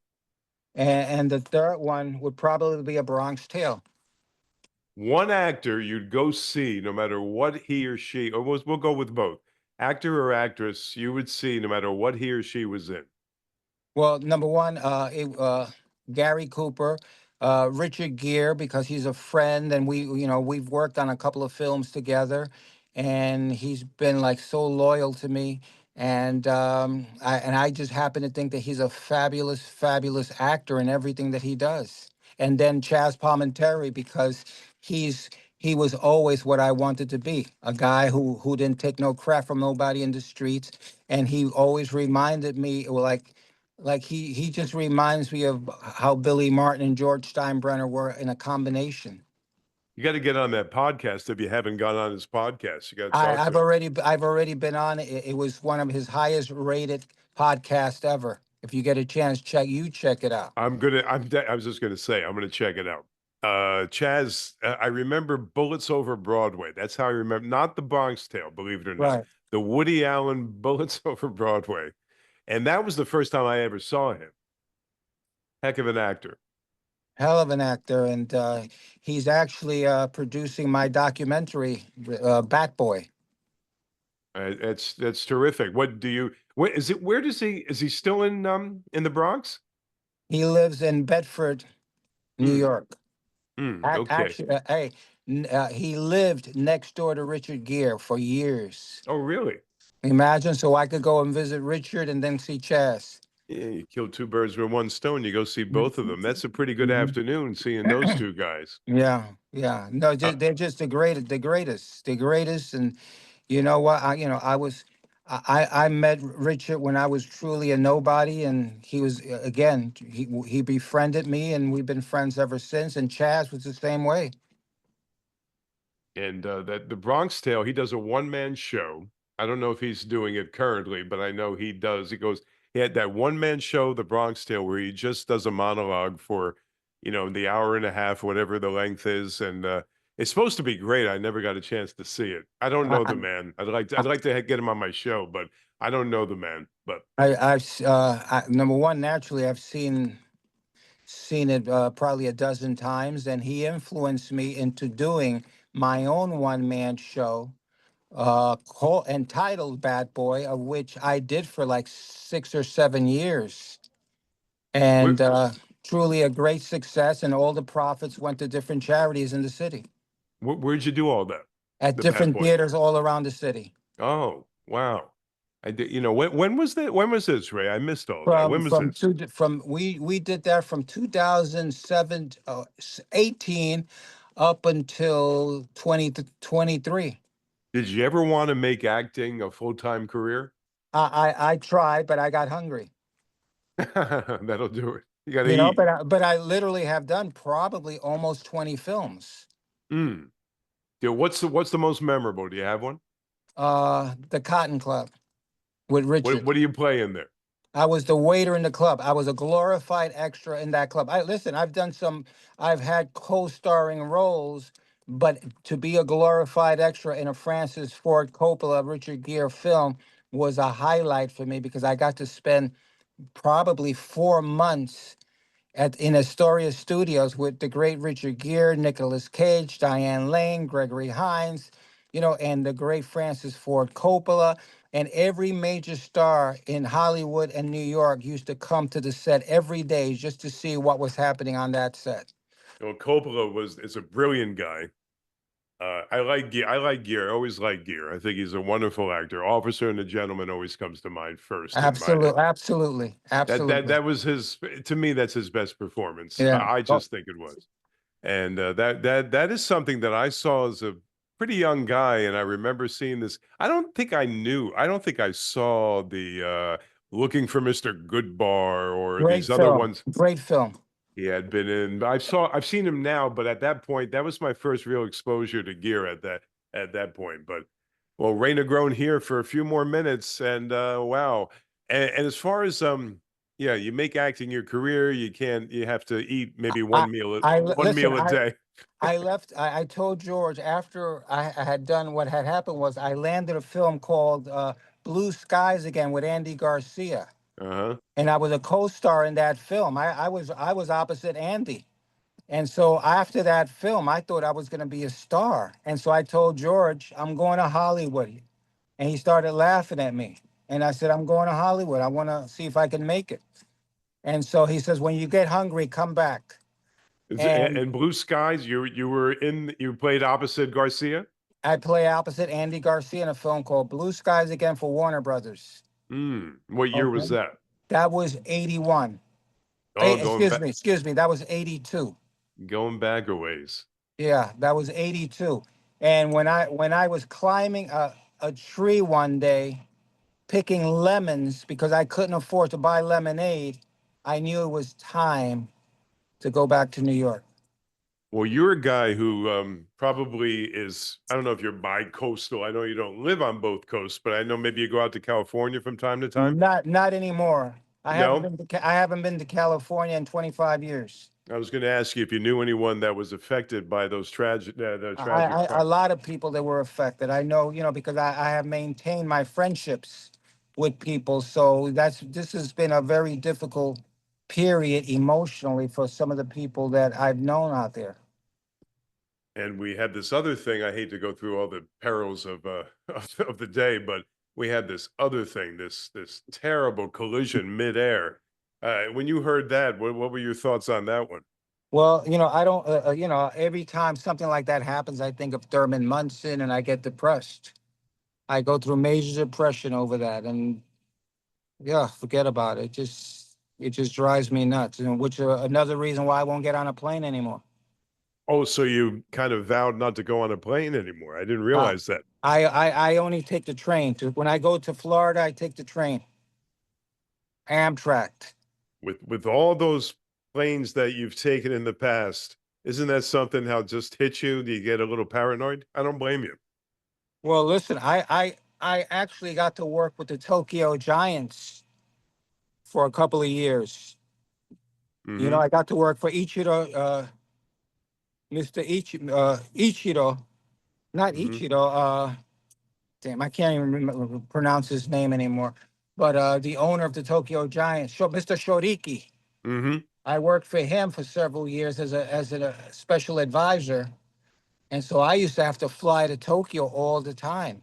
And the third one would probably be A Bronx Tale. One actor you'd go see no matter what he or she, or we'll go with both, actor or actress you would see no matter what he or she was in. Well, number one, Gary Cooper, Richard Gere, because he's a friend, and we've worked on a couple of films together, and he's been like so loyal to me, and I just happen to think that he's a fabulous, fabulous actor in everything that he does. And then Chaz Palminteri, because he was always what I wanted to be, a guy who didn't take no crap from nobody in the streets, and he always reminded me, like he just reminds me of how Billy Martin and George Steinbrenner were in a combination. You got to get on that podcast if you haven't gone on his podcast. You got to I, talk I've to him. already I've already been on it. It was one of his highest rated podcasts ever. If you get a chance, check it out. I was just gonna say I'm gonna check it out. Chaz, I remember Bullets Over Broadway. That's how I remember, not the Bronx Tale, believe it or not, Right. the Woody Allen Bullets Over Broadway, and that was the first time I ever saw him. Heck of an actor. Hell of an actor, and he's actually producing my documentary, Bat Boy. That's terrific. What do you? What is it? Where does he? Is he still in the Bronx? He lives in Bedford, New Hmm. York. Okay. Actually, hey, he lived next door to Richard Gere for years. Oh, really? Imagine, so I could go and visit Richard and then see Chaz. Yeah, you kill two birds with one stone. You go see both of them. That's a pretty good Mhm. afternoon seeing those two guys. Yeah, yeah. No, Uh, they're just the greatest. And you know what? I met Richard when I was truly a nobody, and he was again. He befriended me, and we've been friends ever since. And Chaz was the same way. and that the Bronx Tale, he does a one-man show. I don't know if he's doing it currently, but I know he does. He had that one-man show, The Bronx Tale, where he just does a monologue for, the hour and a half, whatever the length is, and it's supposed to be great. I never got a chance to see it. I don't know the man. I, I'd like to get him on my show, but I don't know the man. But Number one, naturally, I've seen it probably a dozen times, and he influenced me into doing my own one man show, entitled Bad Boy, of which I did for like 6 or 7 years, where and truly a great success. And all the profits went to different charities in the city, where'd you do all that? at The Bad different Boy. theaters all around the city. Oh, wow. I did. When was that? When was this, Ray? I missed all that. From When was from this? two from we did that from 2007 18 up until 2023. Did you ever want to make acting a full-time career? I tried, but I got hungry. That'll do it. You got to eat. But I literally have done probably almost 20 films. Mm. Yeah, what's the most memorable? Do you have one? The Cotton Club with Richard. What do you play in there? I was the waiter in the club. I was a glorified extra in that club. I've had co-starring roles, but to be a glorified extra in a Francis Ford Coppola, Richard Gere film was a highlight for me because I got to spend probably 4 months in Astoria Studios with the great Richard Gere, Nicolas Cage, Diane Lane, Gregory Hines, and the great Francis Ford Coppola. And every major star in Hollywood and New York used to come to the set every day just to see what was happening on that set. Well, Coppola is a brilliant guy. I like Gear. I like Gear. I always like Gear. I think he's a wonderful actor. Officer and a Gentleman always comes to mind first in my head. Absolutely, absolutely, That absolutely. that was his. To me, that's his best performance. Yeah. I Oh, just think it was. And that is something that I saw as a pretty young guy, and I remember seeing this. I don't think I knew. I don't think I saw the Looking for Mr. Goodbar or great these other film. ones Great film. he had been in. I've seen him now, but at that point, that was my first real exposure to Gear at that point. But well, Ray Negron here for a few more minutes, and wow. And as far as yeah, you make acting your career. You have to eat maybe I, one listen. meal a day. I left. I told George after I had done what had happened was I landed a film called Blue Skies Again with Andy Garcia, Uh-huh. and I was a co-star in that film. I was opposite Andy, and so after that film, I thought I was going to be a star, and so I told George I'm going to Hollywood, and he started laughing at me, and I said I'm going to Hollywood. I want to see if I can make it, and so he says when you get hungry, come back. And And Blue Skies, you played opposite Garcia. I play opposite Andy Garcia in a film called Blue Skies Again for Warner Brothers. What year was Okay. that? That was 81. Oh, Excuse me, that was 82. going back a ways. Yeah, that was 82. And when I was climbing a tree one day, picking lemons because I couldn't afford to buy lemonade, I knew it was time to go back to New York. Well, you're a guy who probably is, I don't know if you're bi-coastal. I know you don't live on both coasts, but I know maybe you go out to California from time to time. Not anymore. No? I haven't been to California in 25 years. I was going to ask you if you knew anyone that was affected by those the tragic A fires. lot of people that were affected. I know, because I have maintained my friendships with people. So this has been a very difficult period emotionally for some of the people that I've known out there. And we had this other thing. I hate to go through all the perils of of the day, but we had this other thing, this terrible collision midair. When you heard that, what were your thoughts on that one? Well, I don't, every time something like that happens, I think of Thurman Munson and I get depressed. I go through major depression over that. And yeah, forget about it. It just drives me nuts. And which another reason why I won't get on a plane anymore. Oh, so you kind of vowed not to go on a plane anymore. I didn't Uh, realize that. I only take the train to when I go to Florida. I take the train, Amtrak. With all those planes that you've taken in the past, isn't that something how it just hit you? Do you get a little paranoid? I don't blame you. Well, listen, I actually got to work with the Tokyo Giants for a couple of years. Mm-hmm. I got to work for Ichiro, Mr. Ichiro, not Mm-hmm. Ichiro. Damn, I can't even pronounce his name anymore. But the owner of the Tokyo Giants, Mr. Shoriki. Mm-hmm. I worked for him for several years as a special advisor, and so I used to have to fly to Tokyo all the time.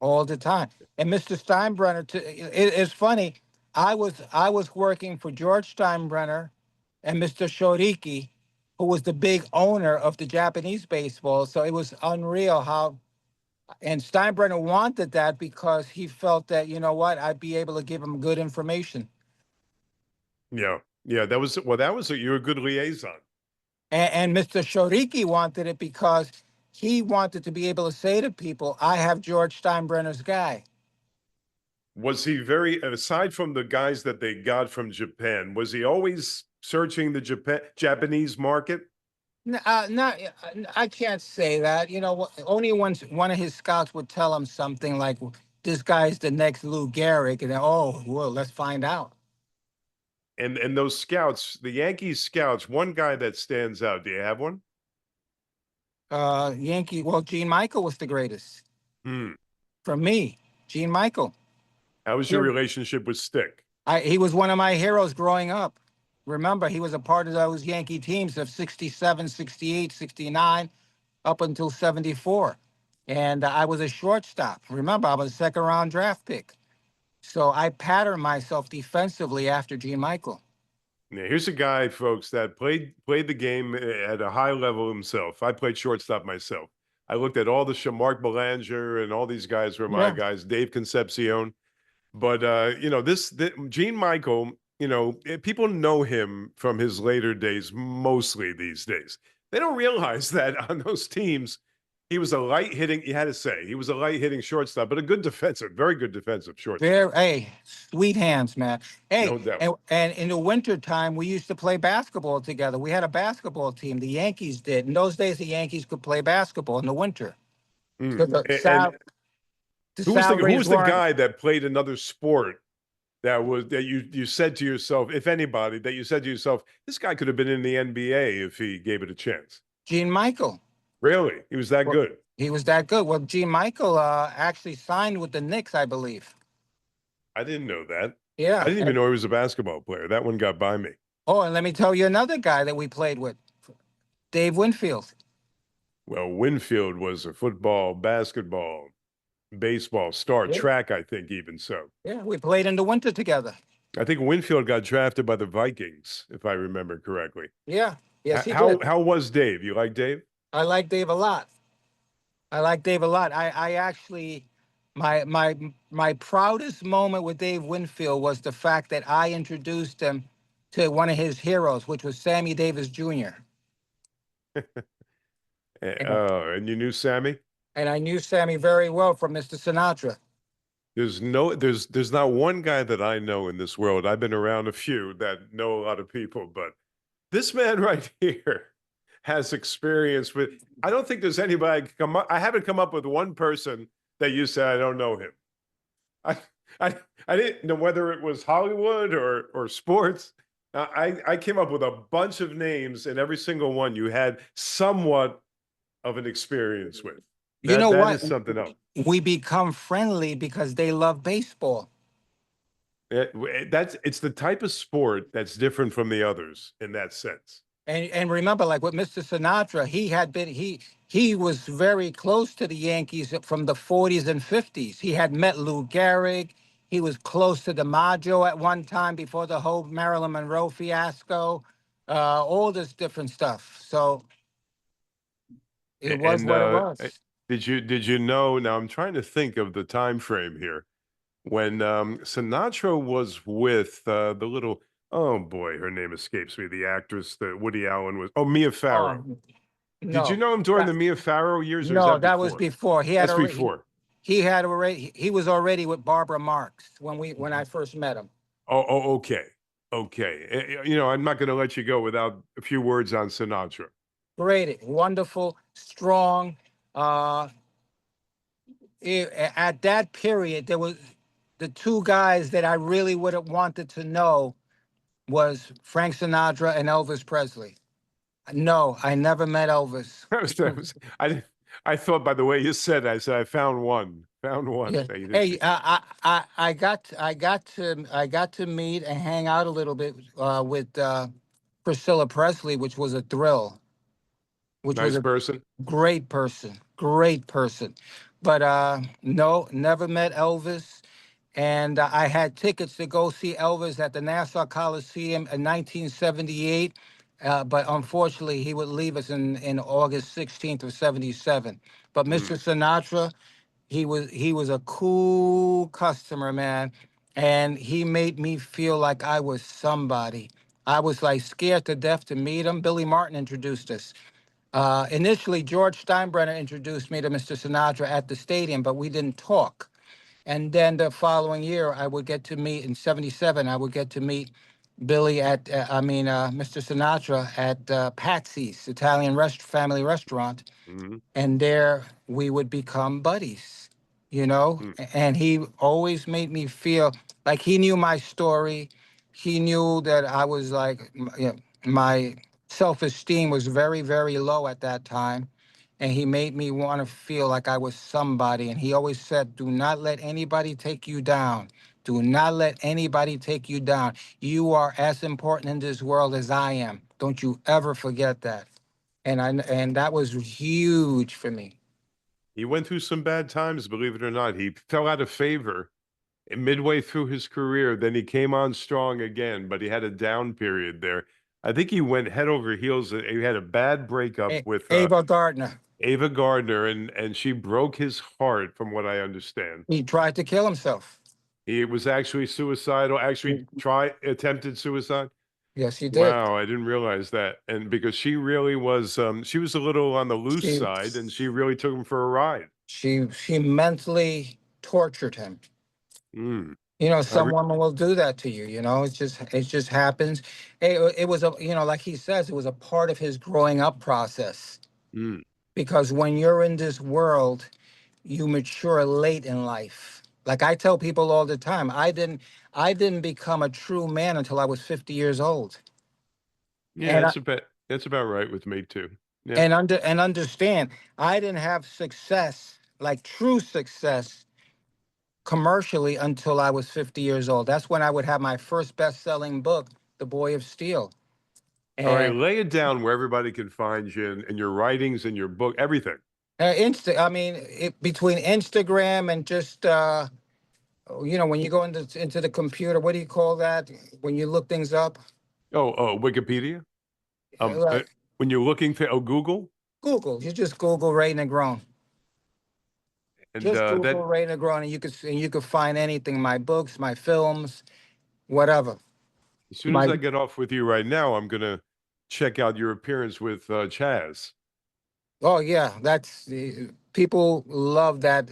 And Mr. Steinbrenner, it's funny. I was working for George Steinbrenner and Mr. Shoriki, who was the big owner of the Japanese baseball. So it was unreal how. And Steinbrenner wanted that because he felt that I'd be able to give him good information. Yeah. Yeah. That was you're a good liaison. And Mr. Shoriki wanted it because he wanted to be able to say to people, I have George Steinbrenner's guy. Was he very, aside from the guys that they got from Japan, was he always searching the Japanese market? Not, I can't say that. Only once one of his scouts would tell him something like, this guy's the next Lou Gehrig. And then, oh, well, let's find out. And those scouts, the Yankees scouts, one guy that stands out. Do you have one? Well, Gene Michael was the greatest. Hmm. For me, Gene Michael. How was your Here- relationship with Stick? He was one of my heroes growing up. Remember, he was a part of those Yankee teams of 67, 68, 69, up until 74. And I was a shortstop. Remember, I was a second round draft pick. So I patterned myself defensively after Gene Michael. Now, here's a guy, folks, that played the game at a high level himself. I played shortstop myself. I looked at all the Mark Belanger and all these guys were my Yeah. guys, Dave Concepcion. But Gene Michael, people know him from his later days, mostly these days. They don't realize that on those teams, he was a light hitting. You had to say he was a light hitting shortstop, but a good defensive, very good defensive shortstop, Very, hey, sweet hands, man. Hey, no doubt. and in the winter time, we used to play basketball together. We had a basketball team. The Yankees did. In those days, the Yankees could play basketball in the winter. So And the who salaries was the weren't. guy that played another sport that you said to yourself, if anybody, that you said to yourself, this guy could have been in the NBA if he gave it a chance? Gene Michael. Really, he was that Well, good. he was that good. Well, Gene Michael actually signed with the Knicks, I believe. I didn't know that. I Yeah. didn't even know he was a basketball player. That one got by me. Oh, and let me tell you another guy that we played with, Dave Winfield. Well, Winfield was a football, basketball, baseball star, Yeah. track, I think, even so. Yeah, we played in the winter together. I think Winfield got drafted by the Vikings, if I remember correctly. Yeah. Yes, he How did. how was Dave? You like Dave? I like Dave a lot. I like Dave a lot. I actually, my proudest moment with Dave Winfield was the fact that I introduced him to one of his heroes, which was Sammy Davis Jr. And, And you knew Sammy? and I knew Sammy very well from Mr. Sinatra. There's not one guy that I know in this world. I've been around a few that know a lot of people, but this man right here has experience with. I don't think there's anybody come up. I haven't come up with one person that you say I don't know him. I I I didn't know whether it was Hollywood or sports. I came up with a bunch of names, and every single one you had somewhat of an experience with. You know That what? is something else. We become friendly because they love baseball. It's the type of sport that's different from the others in that sense. And remember, like with Mr. Sinatra, he was very close to the Yankees from the 40s and 50s. He had met Lou Gehrig. He was close to DiMaggio at one time before the whole Marilyn Monroe fiasco, all this different stuff. So it was And what it was. did you know? Now I'm trying to think of the time frame here when Sinatra was with the little. Oh boy, her name escapes me. The actress that Woody Allen was. Oh, Mia Farrow. Oh, Did you no, know him during that, the Mia Farrow years, or is no, that that was before? before. That's before. He was already with Barbara Marx when I first met him. Oh, okay, okay. I'm not going to let you go without a few words on Sinatra. Great, wonderful, strong. Uh, at that period, there was the two guys that I really would have wanted to know was Frank Sinatra and Elvis Presley. No, I never met Elvis. I thought by the way you said it, I said I found one Yeah. that you didn't. Hey, I got to meet and hang out a little bit with Priscilla Presley, which was a thrill. Which was Nice a person. great person, great person. But no, never met Elvis. And I had tickets to go see Elvis at the Nassau Coliseum in 1978. But unfortunately, he would leave us in August 16th of 77. But Mr. Mm. Sinatra, he was a cool customer, man. And he made me feel like I was somebody. I was like scared to death to meet him. Billy Martin introduced us. Initially, George Steinbrenner introduced me to Mr. Sinatra at the stadium, but we didn't talk. And then the following year, I would get to meet in '77. I would get to meet Billy Mr. Sinatra at Patsy's Italian family restaurant, Mhm. and there we would become buddies, you know. Mm. And he always made me feel like he knew my story. He knew that I was like, my self-esteem was very, very low at that time. And he made me want to feel like I was somebody. And he always said, do not let anybody take you down. Do not let anybody take you down. You are as important in this world as I am. Don't you ever forget that. And that was huge for me. He went through some bad times, believe it or not. He fell out of favor midway through his career. Then he came on strong again, but he had a down period there. I think he went head over heels. He had a bad breakup with Ava Gardner, Ava Gardner, and she broke his heart, from what I understand. he tried to kill himself. He was actually suicidal, actually attempted suicide. Yes, he did. Wow, I didn't realize that. And because she was a little on the loose She side, and she really took him for a ride. she mentally tortured him. Mm. You know, I some women will do that to you. You know, it just happens. It was a, you know, like he says, it was a part of his growing up process. mm. Because when you're in this world, you mature late in life. Like I tell people all the time, I didn't become a true man until I was 50 years old. Yeah, And I, that's about right with me too. Yeah. and understand, I didn't have success, like true success commercially until I was 50 years old. That's when I would have my first best-selling book, The Boy of Steel. All right, And lay it down where everybody can find you and your writings and your book, everything. I mean, between Instagram and just you know, when you go into the computer, what do you call that? When you look things up? Wikipedia. Like When you're looking for Google, Google. You just Google Ray Negron. and Just that Google Ray Negron, and you could find anything. My books, my films, whatever. as soon as My I get off with you right now, I'm gonna check out your appearance with Chaz. Oh yeah, people love that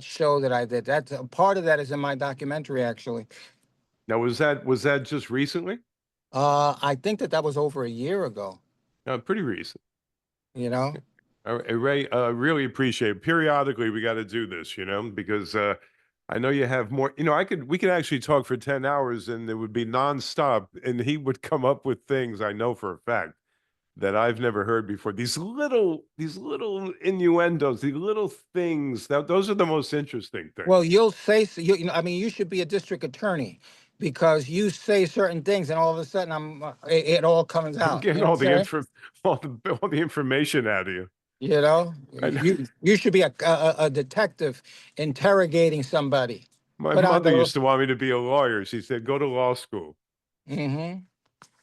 show that I did. That's a part of that is in my documentary actually. Now, was that just recently? I think that was over a year ago. Pretty recent. You know. All right, Ray, really appreciate it. Periodically, we got to do this, because I know you have more. We could actually talk for 10 hours and it would be nonstop, and he would come up with things I know for a fact that I've never heard before. These little innuendos, these little things. Those are the most interesting things. Well, you'll say you know. I mean, you should be a district attorney because you say certain things, and all of a sudden, it all comes I'm out. You getting know what I'm saying? all the information out of you. You know, I know. you should be a detective interrogating somebody. My Put on mother the. used to want me to be a lawyer. She said, "Go to law school." Mm-hmm.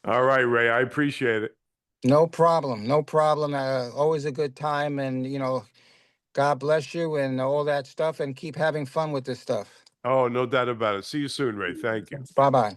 All right, Ray, I appreciate it. No problem. No problem. Always a good time. And, you know, God bless you and all that stuff and keep having fun with this stuff. Oh, no doubt about it. See you soon, Ray. Thank you. Bye bye.